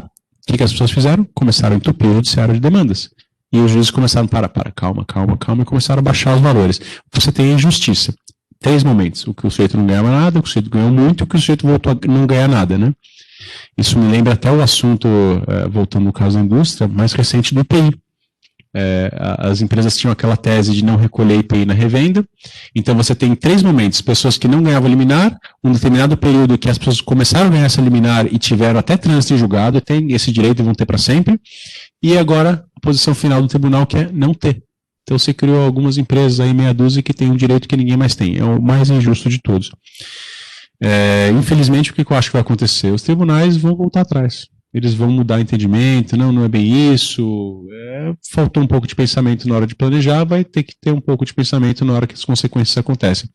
O que as pessoas fizeram? Começaram a entupir o judiciário de demandas. E os juízes começaram a calma, e começaram a baixar os valores. Você tem a injustiça. 3 momentos. O que o sujeito não ganhava nada, o que o sujeito ganhou muito, e o que o sujeito voltou a não ganhar nada, né? Isso me lembra até o assunto, voltando no caso da indústria, mais recente do IPI. As empresas tinham aquela tese de não recolher IPI na revenda. Então você tem 3 momentos: pessoas que não ganhavam liminar, um determinado período que as pessoas começaram a ganhar essa liminar e tiveram até trânsito em julgado, tem esse direito e vão ter para sempre, e agora a posição final do tribunal, que é não ter. Então você criou algumas empresas aí, meia dúzia, que tem um direito que ninguém mais tem. É o mais injusto de todos. Infelizmente, o que eu acho que vai acontecer? Os tribunais vão voltar atrás. Eles vão mudar entendimento, não é bem isso, faltou um pouco de pensamento na hora de planejar, vai ter que ter um pouco de pensamento na hora que as consequências acontecem.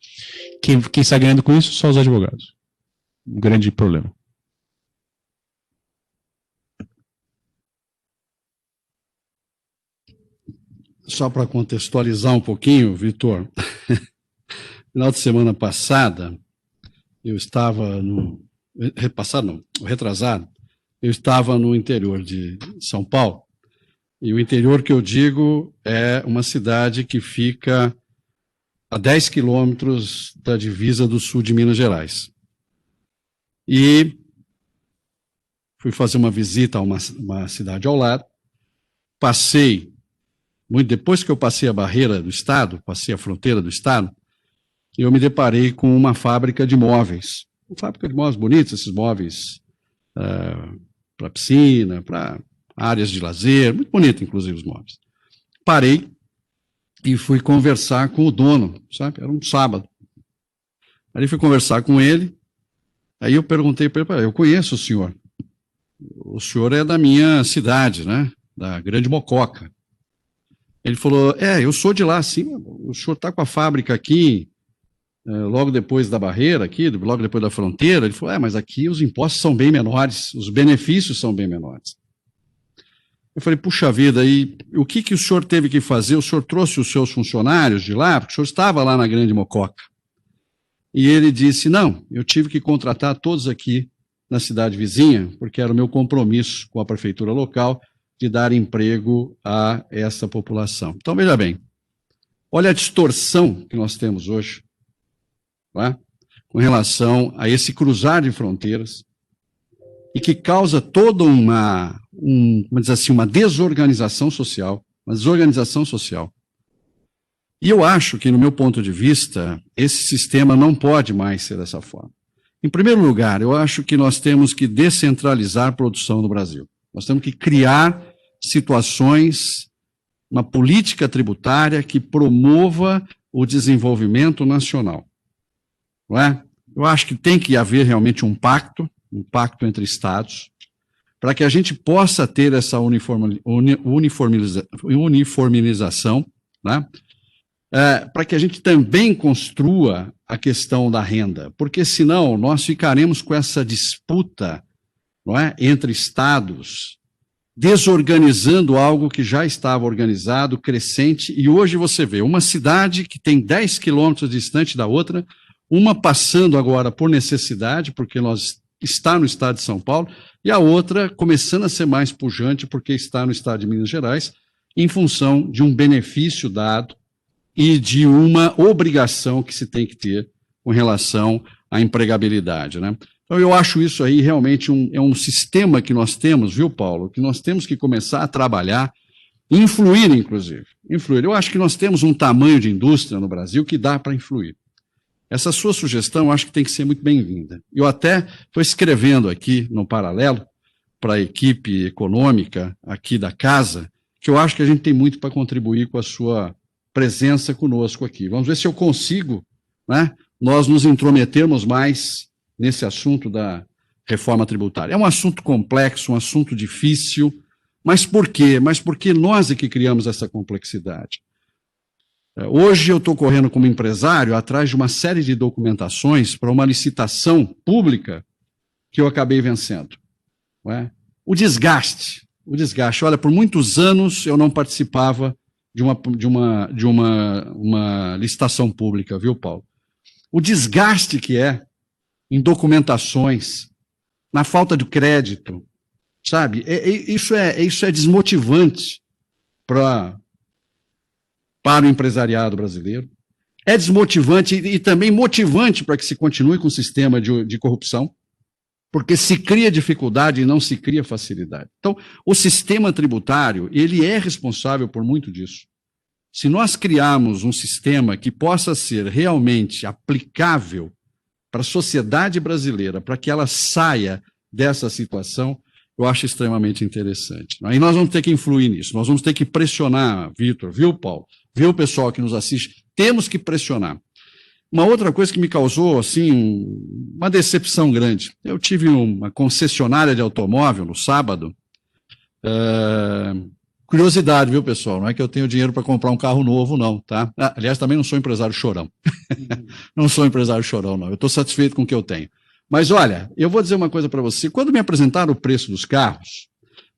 Quem está ganhando com isso? Só os advogados. Um grande problema. Só para contextualizar um pouquinho, Vitor, final de semana passada, eu estava retrasado, eu estava no interior de São Paulo, e o interior que eu digo é uma cidade que fica a 10 quilômetros da divisa do sul de Minas Gerais. E fui fazer uma visita a uma cidade ao lado, depois que eu passei a barreira do estado, passei a fronteira do estado, eu me deparei com uma fábrica de móveis. Uma fábrica de móveis bonitos, esses móveis para piscina, para áreas de lazer, muito bonito, inclusive, os móveis. Parei e fui conversar com o dono, sabe? Era um sábado. Aí fui conversar com ele, aí eu perguntei para ele: eu conheço o senhor é da minha cidade, né? Da Grande Mococa. Ele falou: eu sou de lá, sim, o senhor está com a fábrica aqui, logo depois da barreira aqui, logo depois da fronteira. Ele falou: mas aqui os impostos são bem menores, os benefícios são bem menores. Eu falei: puxa vida, e o que o senhor teve que fazer? O senhor trouxe os seus funcionários de lá, porque o senhor estava lá na Grande Mococa. E ele disse: não, eu tive que contratar todos aqui na cidade vizinha, porque era o meu compromisso com a prefeitura local de dar emprego a essa população. Então, veja bem, olha a distorção que nós temos hoje, tá? Com relação a esse cruzar de fronteiras, e que causa toda uma desorganização social, E eu acho que, no meu ponto de vista, esse sistema não pode mais ser dessa forma. Em primeiro lugar, eu acho que nós temos que descentralizar a produção no Brasil. Nós temos que criar situações, uma política tributária que promova o desenvolvimento nacional. Não é? Eu acho que tem que haver realmente um pacto entre Estados, para que a gente possa ter essa uniformização, né? Para que a gente também construa a questão da renda, porque senão nós ficaremos com essa disputa, não é, entre Estados, desorganizando algo que já estava organizado, crescente, e hoje você vê uma cidade que tem 10 quilômetros distante da outra, uma passando agora por necessidade, porque está no estado de São Paulo, e a outra começando a ser mais pujante, porque está no estado de Minas Gerais, em função de um benefício dado e de uma obrigação que se tem que ter com relação à empregabilidade, né? Então, eu acho isso aí realmente um sistema que nós temos, viu, Paulo, que nós temos que começar a trabalhar, influir, inclusive. Influir. Eu acho que nós temos um tamanho de indústria no Brasil que dá para influir. Essa sua sugestão, eu acho que tem que ser muito bem-vinda. Eu até estou escrevendo aqui, no paralelo, para a equipe econômica aqui da casa, que eu acho que a gente tem muito para contribuir com a sua presença conosco aqui. Vamos ver se eu consigo, né, nós nos intrometermos mais nesse assunto da reforma tributária. É um assunto complexo, um assunto difícil, mas por quê? Mas porque nós é que criamos essa complexidade. Hoje eu estou correndo como empresário atrás de uma série de documentações para uma licitação pública que eu acabei vencendo. Não é? O desgaste. Olha, por muitos anos eu não participava de uma licitação pública, viu, Paulo? O desgaste que é em documentações, na falta de crédito, sabe? Isso é desmotivante para o empresariado brasileiro. É desmotivante e também motivante para que se continue com o sistema de corrupção, porque se cria dificuldade e não se cria facilidade. Então, o sistema tributário, ele é responsável por muito disso. Se nós criarmos um sistema que possa ser realmente aplicável para a sociedade brasileira, para que ela saia dessa situação, eu acho extremamente interessante. Aí nós vamos ter que influir nisso, nós vamos ter que pressionar, Vitor, viu, Paulo? Viu o pessoal que nos assiste? Temos que pressionar. Uma outra coisa que me causou, assim, uma decepção grande. Eu tive uma concessionária de automóvel no sábado. Curiosidade, viu, pessoal? Não é que eu tenho dinheiro para comprar um carro novo, não, tá? Aliás, também não sou empresário chorão. Não sou empresário chorão, não. Eu estou satisfeito com o que eu tenho. Mas, olha, eu vou dizer uma coisa para você. Quando me apresentaram o preço dos carros,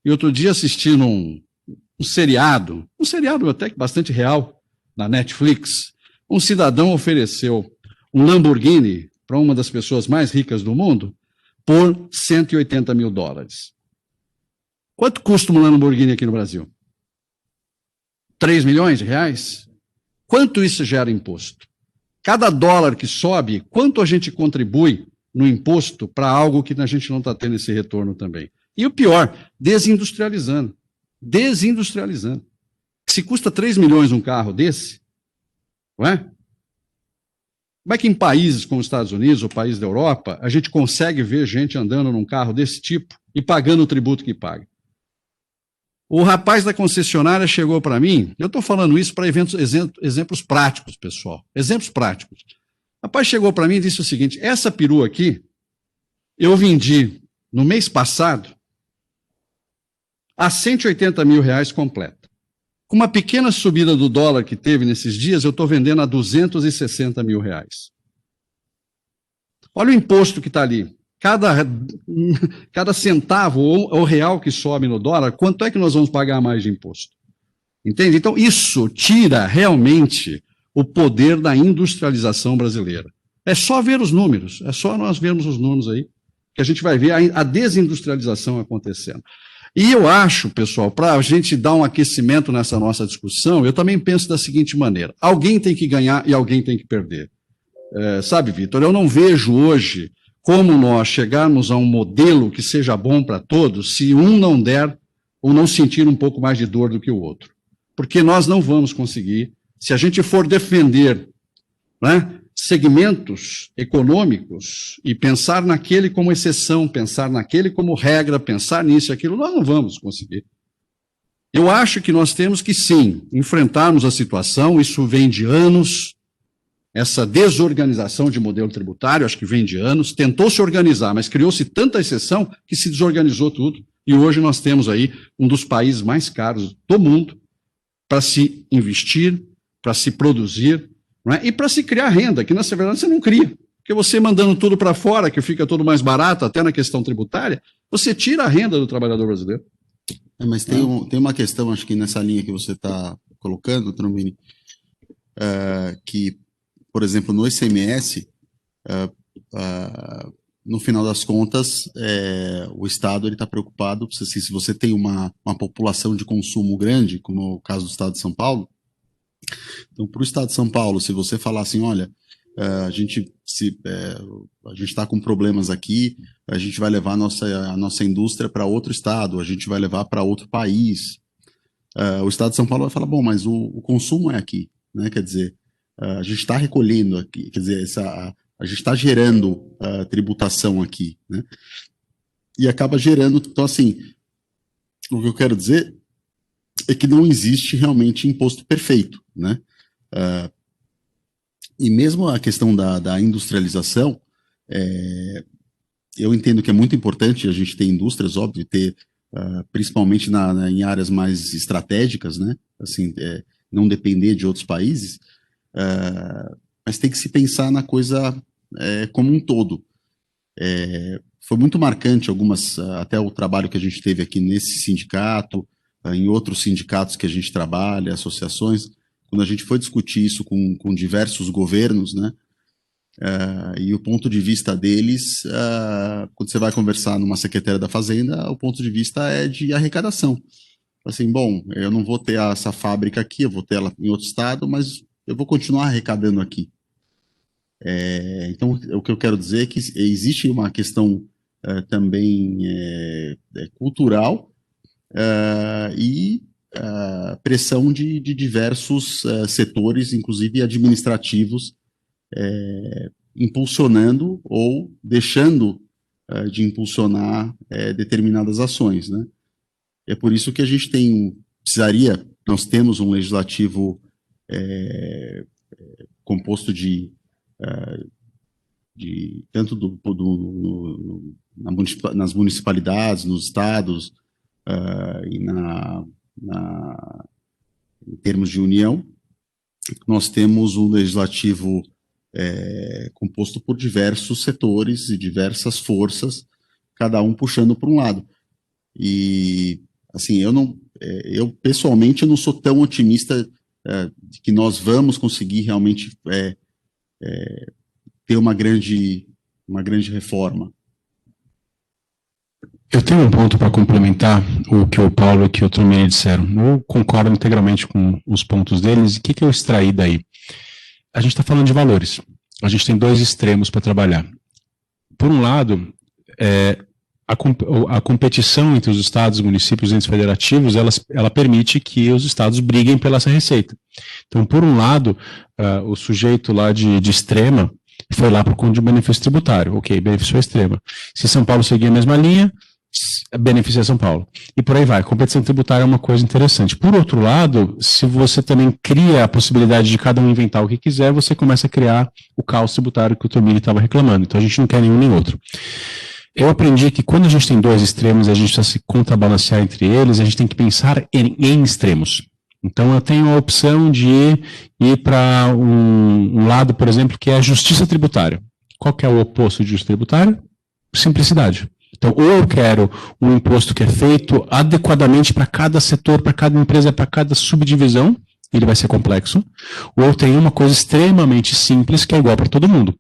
e outro dia assistindo um seriado até que bastante real, na Netflix, um cidadão ofereceu um Lamborghini para uma das pessoas mais ricas do mundo por $180 mil. Quanto custa um Lamborghini aqui no Brasil? 3 milhões de reais? Quanto isso gera imposto? Cada dólar que sobe, quanto a gente contribui no imposto para algo que a gente não está tendo esse retorno também? E o pior, desindustrializando. Desindustrializando. Se custa 3 milhões um carro desse, não é? Como é que em países como os Estados Unidos ou países da Europa, a gente consegue ver gente andando num carro desse tipo e pagando o tributo que paga? O rapaz da concessionária chegou para mim, eu estou falando isso para exemplos práticos, pessoal. Exemplos práticos. O rapaz chegou para mim e disse o seguinte: essa perua aqui, eu vendi no mês passado a R$180 mil completa. Com uma pequena subida do dólar que teve nesses dias, eu estou vendendo a R$260 mil. Olha o imposto que está ali. Cada centavo ou real que sobe no dólar, quanto é que nós vamos pagar mais de imposto? Entende? Então, isso tira realmente o poder da industrialização brasileira. É só ver os números, é só nós vermos os números aí, que a gente vai ver a desindustrialização acontecendo. E eu acho, pessoal, para a gente dar um aquecimento nessa nossa discussão, eu também penso da seguinte maneira: alguém tem que ganhar e alguém tem que perder. Sabe, Vitor, eu não vejo hoje como nós chegarmos a um modelo que seja bom para todos se um não der ou não sentir um pouco mais de dor do que o outro. Porque nós não vamos conseguir, se a gente for defender, né, segmentos econômicos e pensar naquele como exceção, pensar naquele como regra, pensar nisso e aquilo, nós não vamos conseguir. Eu acho que nós temos que, sim, enfrentarmos a situação, isso vem de anos, essa desorganização de modelo tributário, acho que vem de anos, tentou se organizar, mas criou-se tanta exceção que se desorganizou tudo, e hoje nós temos aí um dos países mais caros do mundo para se investir, para se produzir, não é? E para se criar renda, que na verdade você não cria, porque você mandando tudo para fora, que fica tudo mais barato, até na questão tributária, você tira a renda do trabalhador brasileiro. Mas tem uma questão, acho que nessa linha que você está colocando, Trombini, que, por exemplo, no ICMS, no final das contas, o Estado está preocupado, se você tem uma população de consumo grande, como o caso do Estado de São Paulo, então, para o Estado de São Paulo, se você falar assim, olha, a gente está com problemas aqui, a gente vai levar a nossa indústria para outro estado, a gente vai levar para outro país. O Estado de São Paulo vai falar, bom, mas o consumo é aqui, né? Quer dizer, a gente está recolhendo aqui, quer dizer, a gente está gerando tributação aqui, né? E acaba gerando, então assim, o que eu quero dizer é que não existe realmente imposto perfeito, né? E mesmo a questão da industrialização, eu entendo que é muito importante a gente ter indústrias, óbvio, ter, principalmente em áreas mais estratégicas, né? Assim, não depender de outros países, mas tem que se pensar na coisa como um todo. Foi muito marcante até o trabalho que a gente teve aqui nesse sindicato, em outros sindicatos que a gente trabalha, associações, quando a gente foi discutir isso com diversos governos, né, e o ponto de vista deles, quando você vai conversar numa secretaria da Fazenda, o ponto de vista é de arrecadação. Assim, bom, eu não vou ter essa fábrica aqui, eu vou ter ela em outro estado, mas eu vou continuar arrecadando aqui. Então, o que eu quero dizer é que existe uma questão também cultural e pressão de diversos setores, inclusive administrativos, impulsionando ou deixando de impulsionar determinadas ações, né? É por isso que a gente nós temos um legislativo composto tanto nas municipalidades, nos estados e em termos de união. Nós temos um legislativo composto por diversos setores e diversas forças, cada um puxando para um lado. E, assim, eu pessoalmente não sou tão otimista de que nós vamos conseguir realmente ter uma grande reforma. Eu tenho um ponto para complementar o que o Paulo e que o Trombini disseram. Eu concordo integralmente com os pontos deles. E o que eu extraí daí? A gente está falando de valores. A gente tem dois extremos para trabalhar. Por um lado, a competição entre os estados, municípios e entes federativos, ela permite que os estados briguem pela essa receita. Então, por um lado, o sujeito lá de Extrema foi lá por conta de benefício tributário. Ok, benefício Extrema. Se São Paulo seguir a mesma linha, beneficia São Paulo. E por aí vai. A competição tributária é uma coisa interessante. Por outro lado, se você também cria a possibilidade de cada um inventar o que quiser, você começa a criar o caos tributário que o Trombini estava reclamando. Então, a gente não quer nenhum nem outro. Eu aprendi que quando a gente tem dois extremos, a gente precisa se contrabalancear entre eles, a gente tem que pensar em extremos. Então, eu tenho a opção de ir para um lado, por exemplo, que é a justiça tributária. Qual que é o oposto de justiça tributária? Simplicidade. Então, ou eu quero um imposto que é feito adequadamente para cada setor, para cada empresa, para cada subdivisão, ele vai ser complexo, ou eu tenho uma coisa extremamente simples que é igual para todo mundo.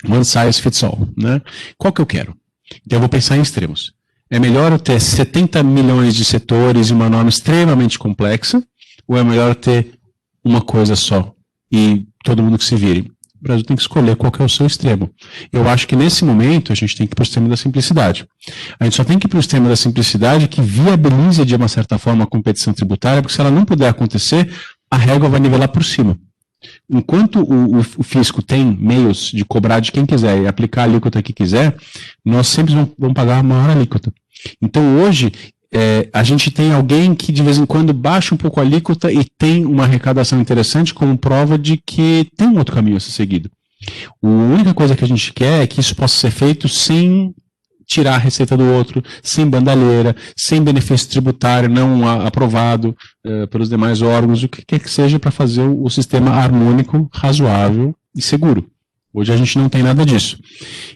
One size fits all, né? Qual que eu quero? Então, eu vou pensar em extremos. É melhor eu ter 70 milhões de setores e uma norma extremamente complexa, ou é melhor ter uma coisa só e todo mundo que se vire? O Brasil tem que escolher qual que é o seu extremo. Eu acho que nesse momento a gente tem que ir para o extremo da simplicidade. A gente só tem que ir para o extremo da simplicidade que viabilize de uma certa forma a competição tributária, porque se ela não puder acontecer, a régua vai nivelar por cima. Enquanto o fisco tem meios de cobrar de quem quiser e aplicar a alíquota que quiser, nós sempre vamos pagar a maior alíquota. Então, hoje, a gente tem alguém que de vez em quando baixa um pouco a alíquota e tem uma arrecadação interessante como prova de que tem um outro caminho a ser seguido. A única coisa que a gente quer é que isso possa ser feito sem tirar a receita do outro, sem bandalheira, sem benefício tributário não aprovado pelos demais órgãos, o que quer que seja para fazer o sistema harmônico, razoável e seguro. Hoje a gente não tem nada disso.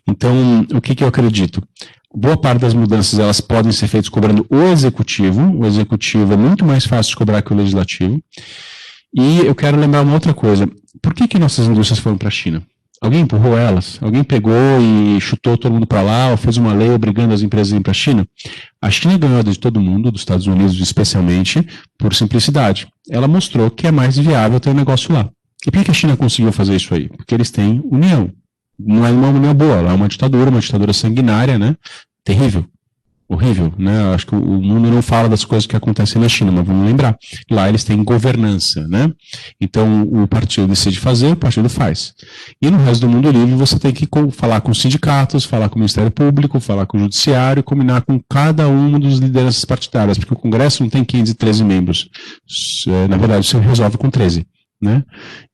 Então, o que eu acredito? Boa parte das mudanças elas podem ser feitas cobrando o executivo é muito mais fácil de cobrar que o legislativo. E eu quero lembrar uma outra coisa. Por que nossas indústrias foram para a China? Alguém empurrou elas? Alguém pegou e chutou todo mundo para lá ou fez uma lei obrigando as empresas a ir para a China? A China ganhou de todo mundo, dos Estados Unidos especialmente, por simplicidade. Ela mostrou que é mais viável ter um negócio lá. E por que a China conseguiu fazer isso aí? Porque eles têm união. Não é uma união boa, ela é uma ditadura sanguinária, né? Terrível. Horrível, né? Acho que o mundo não fala das coisas que acontecem na China, mas vamos lembrar. Lá eles têm governança, né? Então, o partido decide fazer, o partido faz. E no resto do mundo livre, você tem que falar com os sindicatos, falar com o Ministério Público, falar com o Judiciário, combinar com cada uma das lideranças partidárias, porque o Congresso não tem 513 membros. Na verdade, você resolve com 13, né?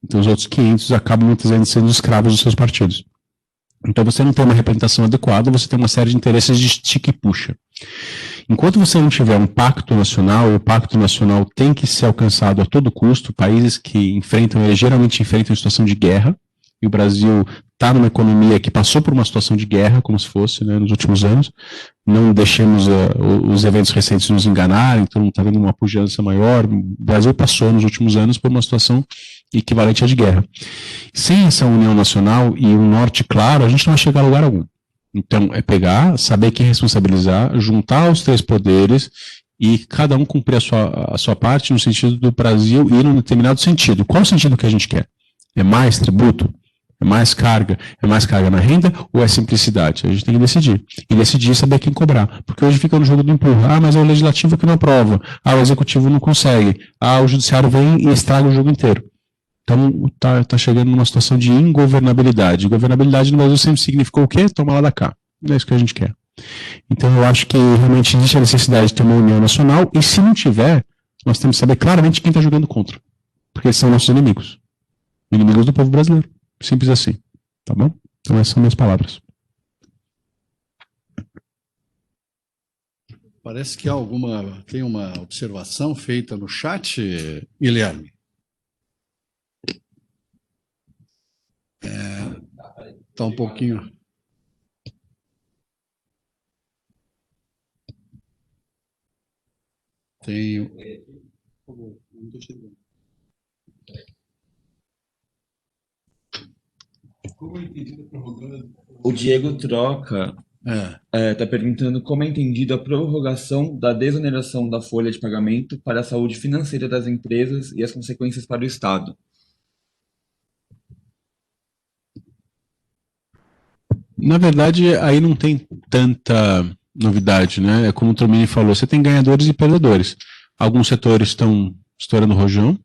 Então, os outros 500 acabam muitas vezes sendo escravos dos seus partidos. Então você não tem uma representação adequada, você tem uma série de interesses de estica e puxa. Enquanto você não tiver um pacto nacional, e o pacto nacional tem que ser alcançado a todo custo, países que geralmente enfrentam situação de guerra, e o Brasil está numa economia que passou por uma situação de guerra, como se fosse, né, nos últimos anos. Não deixemos os eventos recentes nos enganarem, então está vendo uma pujança maior. O Brasil passou nos últimos anos por uma situação equivalente à de guerra. Sem essa união nacional e um norte claro, a gente não vai chegar a lugar algum. Então, é pegar, saber quem responsabilizar, juntar os três poderes e cada um cumprir a sua parte no sentido do Brasil ir num determinado sentido. Qual o sentido que a gente quer? É mais tributo? É mais carga? É mais carga na renda ou é simplicidade? A gente tem que decidir. E decidir saber quem cobrar. Porque hoje fica no jogo do empurro. Mas é o legislativo que não aprova. O executivo não consegue. O judiciário vem e estraga o jogo inteiro. Então, tá chegando numa situação de ingovernabilidade. Governabilidade no Brasil sempre significou o quê? Toma lá da cá. Não é isso que a gente quer. Então, eu acho que realmente existe a necessidade de ter uma união nacional, e se não tiver, nós temos que saber claramente quem está jogando contra. Porque eles são nossos inimigos. Inimigos do povo brasileiro. Simples assim. Tá bom? Então, essas são minhas palavras. Parece que tem uma observação feita no chat, Guilherme. Está um pouquinho. Tenho. O Diego Troca está perguntando como é entendida a prorrogação da desoneração da folha de pagamento para a saúde financeira das empresas e as consequências para o Estado. Na verdade, aí não tem tanta novidade, né? É como o Tromini falou, você tem ganhadores e perdedores. Alguns setores estão estourando o rojão,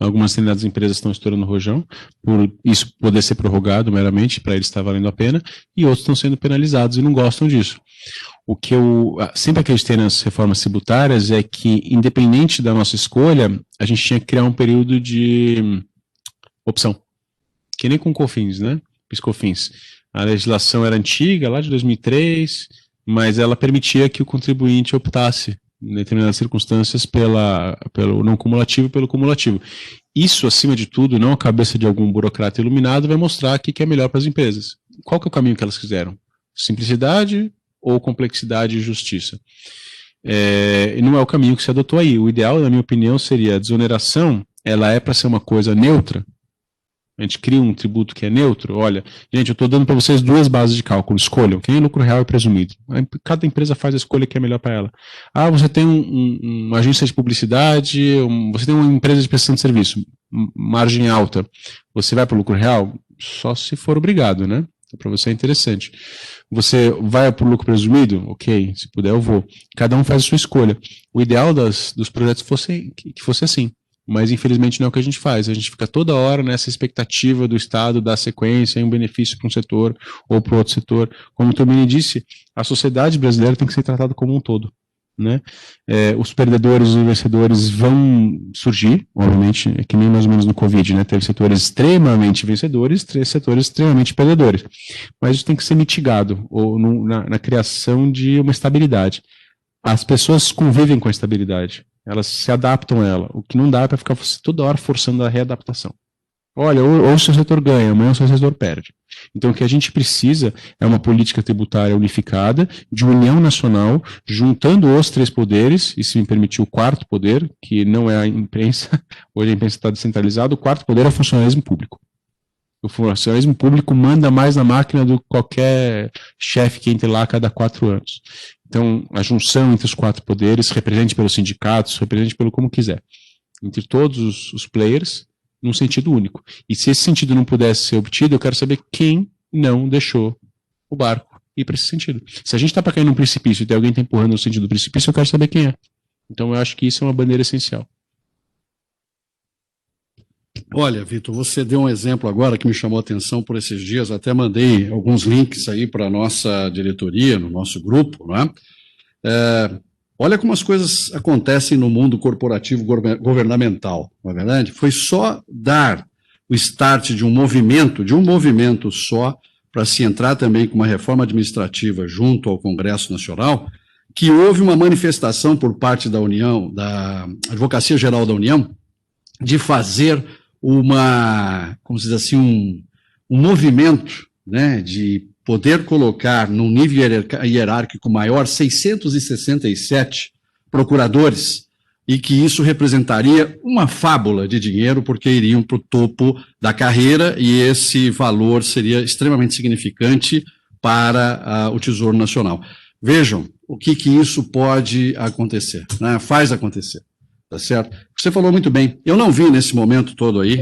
algumas determinadas empresas estão estourando o rojão, por isso poder ser prorrogado meramente, para eles estar valendo a pena, e outros estão sendo penalizados e não gostam disso. O que eu sempre acreditei nas reformas tributárias é que, independente da nossa escolha, a gente tinha que criar um período de opção. Que nem com o COFINS, né? PIS/COFINS. A legislação era antiga, lá de 2003, mas ela permitia que o contribuinte optasse, em determinadas circunstâncias, pelo não cumulativo e pelo cumulativo. Isso, acima de tudo, não a cabeça de algum burocrata iluminado, vai mostrar o que é melhor para as empresas. Qual que é o caminho que elas quiseram? Simplicidade ou complexidade e justiça? Não é o caminho que se adotou aí. O ideal, na minha opinião, seria a desoneração, ela é para ser uma coisa neutra. A gente cria um tributo que é neutro. Olha, gente, eu estou dando para vocês duas bases de cálculo. Escolham quem é lucro real e presumido. Cada empresa faz a escolha que é melhor para ela. Você tem uma agência de publicidade, você tem uma empresa de prestação de serviço, margem alta. Você vai para o lucro real? Só se for obrigado, né? Para você é interessante. Você vai para o lucro presumido? Ok, se puder eu vou. Cada um faz a sua escolha. O ideal dos projetos que fosse assim. Mas, infelizmente, não é o que a gente faz. A gente fica toda hora nessa expectativa do Estado dar sequência em um benefício para um setor ou para outro setor. Como o Tomini disse, a sociedade brasileira tem que ser tratada como um todo, né? Os perdedores e os vencedores vão surgir, obviamente, é que nem mais ou menos no Covid, né? Teve setores extremamente vencedores, setores extremamente perdedores. Mas isso tem que ser mitigado ou na criação de uma estabilidade. As pessoas convivem com a estabilidade. Elas se adaptam a ela. O que não dá é para ficar toda hora forçando a readaptação. Olha, ou o seu setor ganha, amanhã o seu setor perde. Então o que a gente precisa é uma política tributária unificada, de união nacional, juntando os três poderes, e se me permitir o quarto poder, que não é a imprensa, hoje a imprensa está descentralizada, o quarto poder é o funcionalismo público. O funcionalismo público manda mais na máquina do que qualquer chefe que entre lá a cada 4 anos. Então, a junção entre os 4 poderes, represente pelos sindicatos, represente pelo como quiser, entre todos os players, num sentido único. E se esse sentido não pudesse ser obtido, eu quero saber quem não deixou o barco ir para esse sentido. Se a gente está para cair num precipício e tem alguém que está empurrando no sentido do precipício, eu quero saber quem é. Então, eu acho que isso é uma bandeira essencial. Olha, Vitor, você deu um exemplo agora que me chamou a atenção por esses dias, até mandei alguns links aí para a nossa diretoria, no nosso grupo, não é? Olha como as coisas acontecem no mundo corporativo governamental, não é verdade? Foi só dar o start de um movimento só, para se entrar também com uma reforma administrativa junto ao Congresso Nacional, que houve uma manifestação por parte da União, da Advocacia Geral da União, de fazer como se diz assim, um movimento, né, de poder colocar num nível hierárquico maior 667 procuradores, e que isso representaria uma fábula de dinheiro, porque iriam para o topo da carreira, e esse valor seria extremamente significante para o Tesouro Nacional. Vejam o que isso pode acontecer, né? Faz acontecer. Tá certo? Você falou muito bem. Eu não vi nesse momento todo aí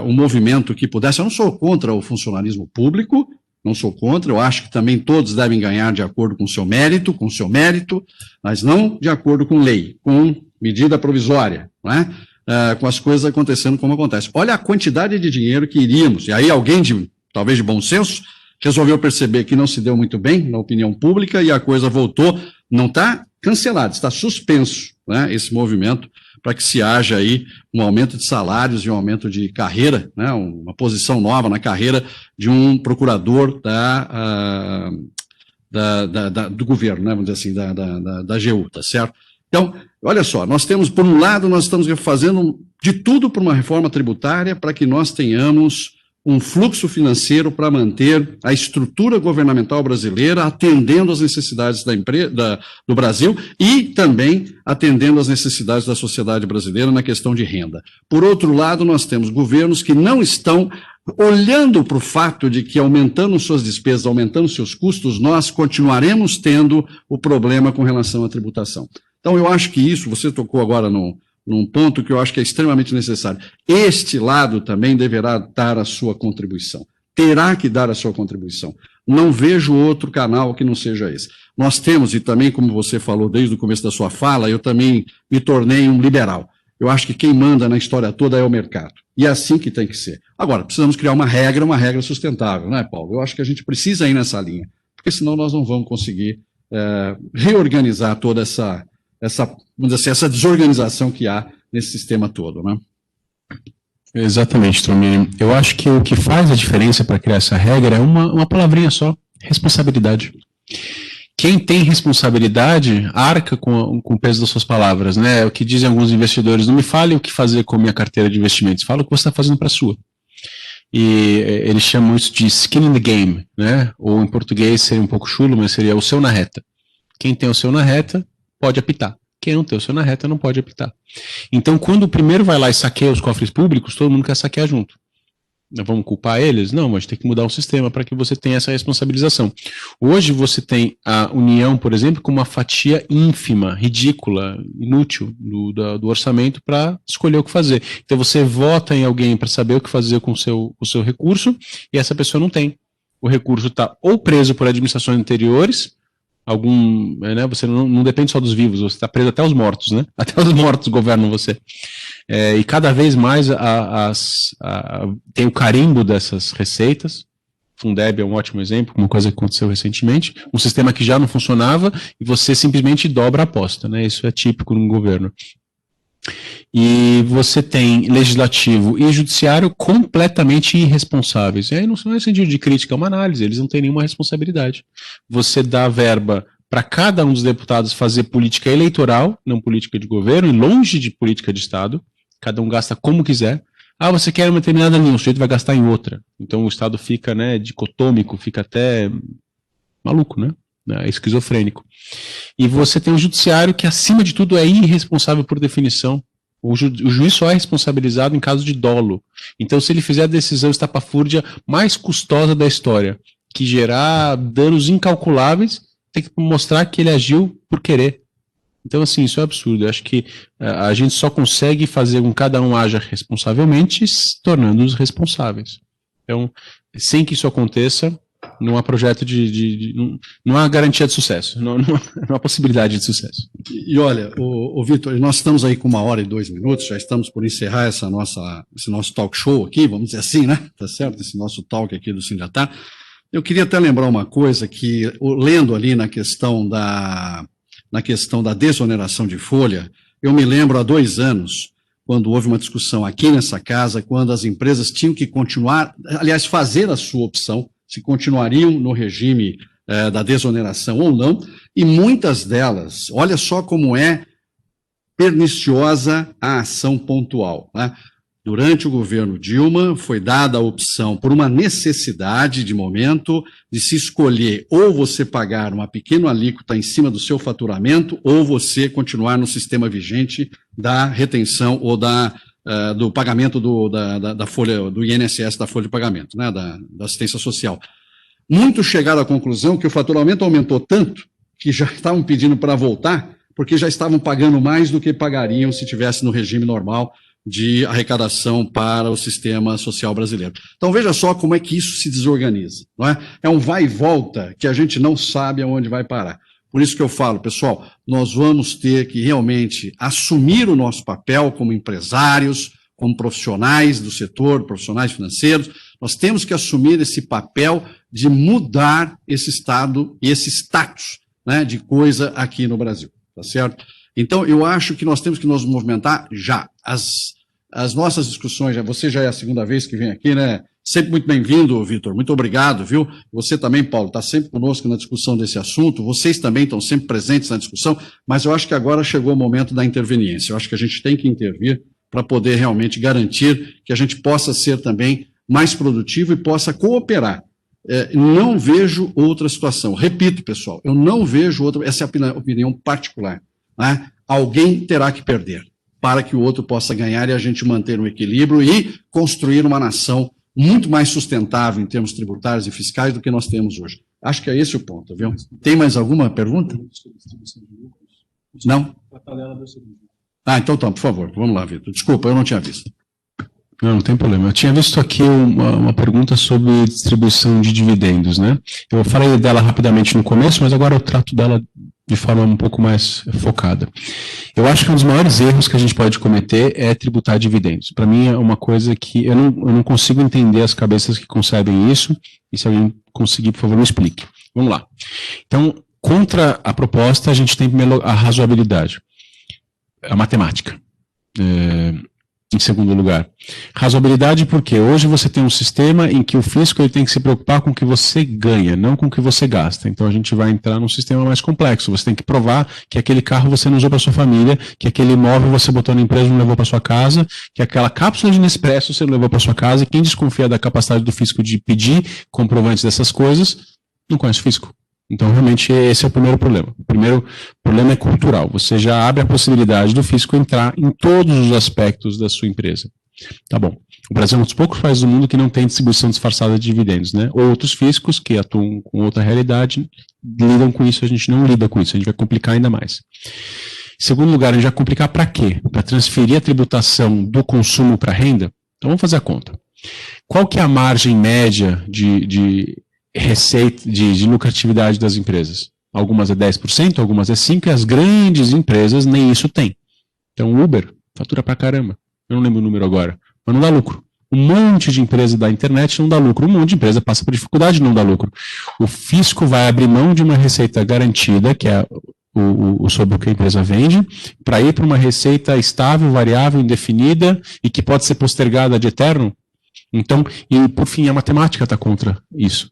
um movimento que pudesse. Eu não sou contra o funcionalismo público, não sou contra. Eu acho que também todos devem ganhar de acordo com o seu mérito, mas não de acordo com lei, com medida provisória, não é? Com as coisas acontecendo como acontece. Olha a quantidade de dinheiro que iríamos. E aí alguém, talvez de bom senso, resolveu perceber que não se deu muito bem na opinião pública e a coisa voltou. Não está cancelado, está suspenso, né, esse movimento, para que se haja aí um aumento de salários e um aumento de carreira, né, uma posição nova na carreira de um procurador do governo, né, vamos dizer assim, da AGU, tá certo? Então, olha só, nós temos, por um lado, nós estamos fazendo de tudo por uma reforma tributária para que nós tenhamos um fluxo financeiro para manter a estrutura governamental brasileira atendendo às necessidades do Brasil e também atendendo às necessidades da sociedade brasileira na questão de renda. Por outro lado, nós temos governos que não estão olhando para o fato de que aumentando suas despesas, aumentando seus custos, nós continuaremos tendo o problema com relação à tributação. Então, eu acho que isso, você tocou agora num ponto que eu acho que é extremamente necessário. Este lado também deverá dar a sua contribuição. Terá que dar a sua contribuição. Não vejo outro canal que não seja esse. Nós temos, e também, como você falou desde o começo da sua fala, eu também me tornei um liberal. Eu acho que quem manda na história toda é o mercado. E é assim que tem que ser. Agora, precisamos criar uma regra sustentável, né, Paulo? Eu acho que a gente precisa ir nessa linha, porque senão nós não vamos conseguir reorganizar toda essa vamos dizer assim, essa desorganização que há nesse sistema todo, né? Exatamente, Tomini. Eu acho que o que faz a diferença para criar essa regra é uma palavrinha só: responsabilidade. Quem tem responsabilidade arca com o peso das suas palavras, né? O que dizem alguns investidores: não me fale o que fazer com a minha carteira de investimentos, fala o que você está fazendo para a sua. E eles chamam isso de skin in the game, né? Ou em português seria um pouco chulo, mas seria o seu na reta. Quem tem o seu na reta pode apitar. Quem não tem o seu na reta não pode apitar. Então, quando o primeiro vai lá e saqueia os cofres públicos, todo mundo quer saquear junto. Vamos culpar eles? Não, mas tem que mudar o sistema para que você tenha essa responsabilização. Hoje você tem a União, por exemplo, com uma fatia ínfima, ridícula, inútil do orçamento para escolher o que fazer. Então você vota em alguém para saber o que fazer com o seu recurso e essa pessoa não tem. O recurso está ou preso por administrações anteriores, né, você não depende só dos vivos, você está preso até os mortos, né? Até os mortos governam você. E cada vez mais tem o carimbo dessas receitas. Fundeb é um ótimo exemplo, uma coisa que aconteceu recentemente, um sistema que já não funcionava e você simplesmente dobra a aposta, né? Isso é típico no governo. E você tem legislativo e judiciário completamente irresponsáveis. E aí não é sentido de crítica, é uma análise, eles não têm nenhuma responsabilidade. Você dá verba para cada um dos deputados fazer política eleitoral, não política de governo, e longe de política de Estado, cada um gasta como quiser. Você quer uma determinada linha, o sujeito vai gastar em outra. Então o Estado fica, né, dicotômico, fica até maluco, né? Esquizofrênico. E você tem o judiciário que, acima de tudo, é irresponsável por definição. O juiz só é responsabilizado em caso de dolo. Então, se ele fizer a decisão estapafúrdia mais custosa da história, que gerar danos incalculáveis, tem que mostrar que ele agiu por querer. Então, assim, isso é absurdo. Eu acho que a gente só consegue fazer com que cada um haja responsavelmente, se tornando-os responsáveis. Então, sem que isso aconteça, não há projeto não há garantia de sucesso, não há possibilidade de sucesso. E olha, o Vitor, nós estamos aí com 1 hora e 2 minutos, já estamos por encerrar esse nosso talk show aqui, vamos dizer assim, né? Tá certo? Esse nosso talk aqui do Sindiatar. Eu queria até lembrar uma coisa que, lendo ali na questão da desoneração de folha, eu me lembro há 2 anos, quando houve uma discussão aqui nessa casa, quando as empresas tinham que continuar, aliás, fazer a sua opção, se continuariam no regime da desoneração ou não, e muitas delas, olha só como é perniciosa a ação pontual, né? Durante o governo Dilma, foi dada a opção, por uma necessidade de momento, de se escolher ou você pagar uma pequena alíquota em cima do seu faturamento, ou você continuar no sistema vigente da retenção ou do pagamento da folha, do INSS, da folha de pagamento, né, da assistência social. Muitos chegaram à conclusão que o faturamento aumentou tanto que já estavam pedindo para voltar, porque já estavam pagando mais do que pagariam se tivesse no regime normal de arrecadação para o sistema social brasileiro. Então veja só como é que isso se desorganiza, não é? É um vai e volta que a gente não sabe aonde vai parar. Por isso que eu falo, pessoal, nós vamos ter que realmente assumir o nosso papel como empresários, como profissionais do setor, profissionais financeiros, nós temos que assumir esse papel de mudar esse estado e esse status, né, de coisa aqui no Brasil, tá certo? Então, eu acho que nós temos que nos movimentar já. As nossas discussões, você já é a 2ª vez que vem aqui, né? Sempre muito bem-vindo, Vitor. Muito obrigado, viu? Você também, Paulo, está sempre conosco na discussão desse assunto. Vocês também estão sempre presentes na discussão, mas eu acho que agora chegou o momento da interveniência. Eu acho que a gente tem que intervir para poder realmente garantir que a gente possa ser também mais produtivo e possa cooperar. Não vejo outra situação. Repito, pessoal, eu não vejo outra, essa é a opinião particular, né? Alguém terá que perder para que o outro possa ganhar e a gente manter um equilíbrio e construir uma nação muito mais sustentável em termos tributários e fiscais do que nós temos hoje. Acho que é esse o ponto, viu? Tem mais alguma pergunta? Não? Então tá, por favor, vamos lá, Vitor. Desculpa, eu não tinha visto. Não tem problema. Eu tinha visto aqui uma pergunta sobre distribuição de dividendos, né? Eu falei dela rapidamente no começo, mas agora eu trato dela de forma um pouco mais focada. Eu acho que um dos maiores erros que a gente pode cometer é tributar dividendos. Para mim é uma coisa que eu não consigo entender as cabeças que concebem isso, e se alguém conseguir, por favor, me explique. Vamos lá. Então, contra a proposta, a gente tem primeiro a razoabilidade, a matemática. Em segundo lugar, razoabilidade porque hoje você tem um sistema em que o fisco ele tem que se preocupar com o que você ganha, não com o que você gasta. Então a gente vai entrar num sistema mais complexo. Você tem que provar que aquele carro você não usou para sua família, que aquele imóvel você botou na empresa e não levou para sua casa, que aquela cápsula de Nespresso você não levou para sua casa. E quem desconfia da capacidade do fisco de pedir comprovantes dessas coisas, não conhece o fisco. Então, realmente, esse é o primeiro problema. O primeiro problema é cultural. Você já abre a possibilidade do fisco entrar em todos os aspectos da sua empresa. Tá bom. O Brasil é um dos poucos países do mundo que não tem distribuição disfarçada de dividendos, né? Outros fiscos que atuam com outra realidade lidam com isso, a gente não lida com isso, a gente vai complicar ainda mais. Em segundo lugar, a gente vai complicar para quê? Para transferir a tributação do consumo para a renda? Então, vamos fazer a conta. Qual que é a margem média de receita, de lucratividade das empresas? Algumas é 10%, algumas é 5%, e as grandes empresas nem isso têm. Então, o Uber fatura pra caramba. eu não lembro o número agora, mas não dá lucro. Um monte de empresa da internet não dá lucro, um monte de empresa passa por dificuldade e não dá lucro. O fisco vai abrir mão de uma receita garantida, que é sobre o que a empresa vende, para ir para uma receita estável, variável, indefinida e que pode ser postergada de eterno. Então, e por fim, a matemática está contra isso.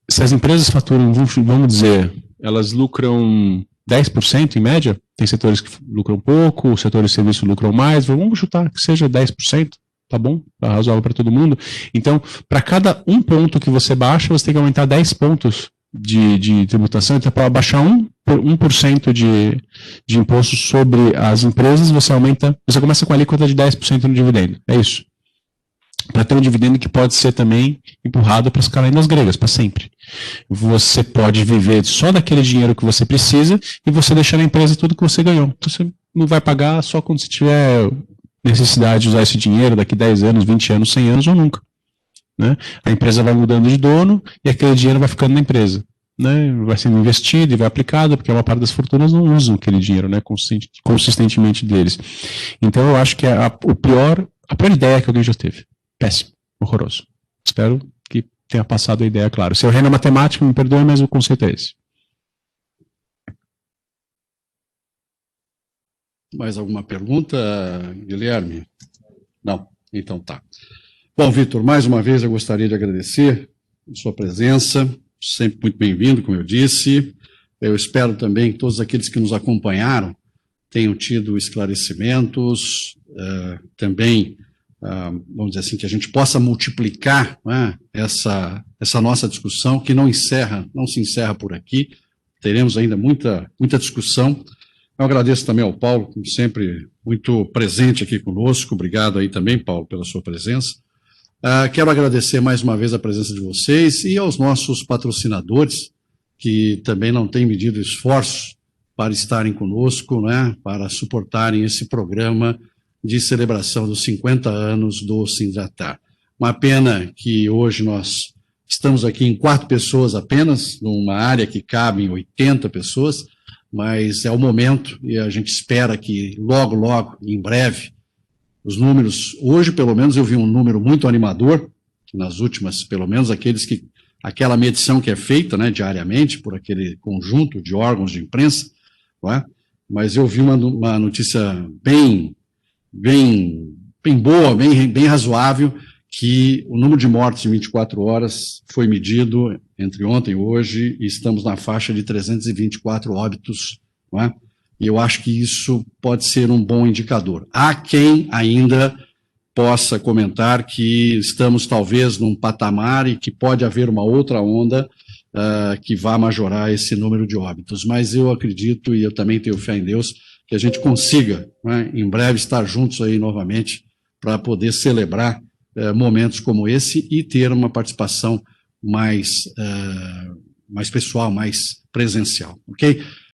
Se as empresas faturam, vamos dizer, elas lucram 10% em média, tem setores que lucram pouco, setores de serviço lucram mais, vamos chutar que seja 10%, tá bom? Tá razoável para todo mundo. Então, para cada um ponto que você baixa, você tem que aumentar 10 pontos de tributação. Então, para baixar 1% de imposto sobre as empresas, você começa com a alíquota de 10% no dividendo. É isso. Para ter um dividendo que pode ser também empurrado para as calendas gregas, para sempre. Você pode viver só daquele dinheiro que você precisa e você deixar na empresa tudo que você ganhou. Então você não vai pagar só quando você tiver necessidade de usar esse dinheiro daqui 10 anos, 20 anos, 100 anos ou nunca. Né? A empresa vai mudando de dono e aquele dinheiro vai ficando na empresa. Né? Vai sendo investido e vai aplicado, porque uma parte das fortunas não usam aquele dinheiro, né? Consistentemente deles. Então eu acho que a pior ideia que alguém já teve. Péssimo, horroroso. Espero que tenha passado a ideia, claro. Se eu errei na matemática, me perdoe, mas o conceito é esse. Mais alguma pergunta, Guilherme? Não? Então tá. Bom, Vitor, mais uma vez eu gostaria de agradecer a sua presença, sempre muito bem-vindo, como eu disse. Eu espero também que todos aqueles que nos acompanharam tenham tido esclarecimentos, também vamos dizer assim, que a gente possa multiplicar, né, essa nossa discussão, que não se encerra por aqui, teremos ainda muita discussão. Eu agradeço também ao Paulo, como sempre, muito presente aqui conosco. Obrigado aí também, Paulo, pela sua presença. Quero agradecer mais uma vez a presença de vocês e aos nossos patrocinadores, que também não têm medido esforços para estarem conosco, né, para suportarem esse programa de celebração dos 50 anos do Sindiatar. Uma pena que hoje nós estamos aqui em 4 pessoas apenas, numa área que cabem 80 pessoas, mas é o momento e a gente espera que logo, em breve, os números, hoje pelo menos eu vi um número muito animador, nas últimas, pelo menos aquela medição que é feita, né, diariamente por aquele conjunto de órgãos de imprensa, não é? Mas eu vi uma notícia bem boa, bem razoável, que o número de mortes em 24 horas foi medido entre ontem e hoje, e estamos na faixa de 324 óbitos, não é? E eu acho que isso pode ser um bom indicador. Há quem ainda possa comentar que estamos talvez num patamar e que pode haver uma outra onda que vá majorar esse número de óbitos, mas eu acredito, e eu também tenho fé em Deus, que a gente consiga, né, em breve, estar juntos aí novamente para poder celebrar momentos como esse e ter uma participação mais pessoal, mais presencial, ok?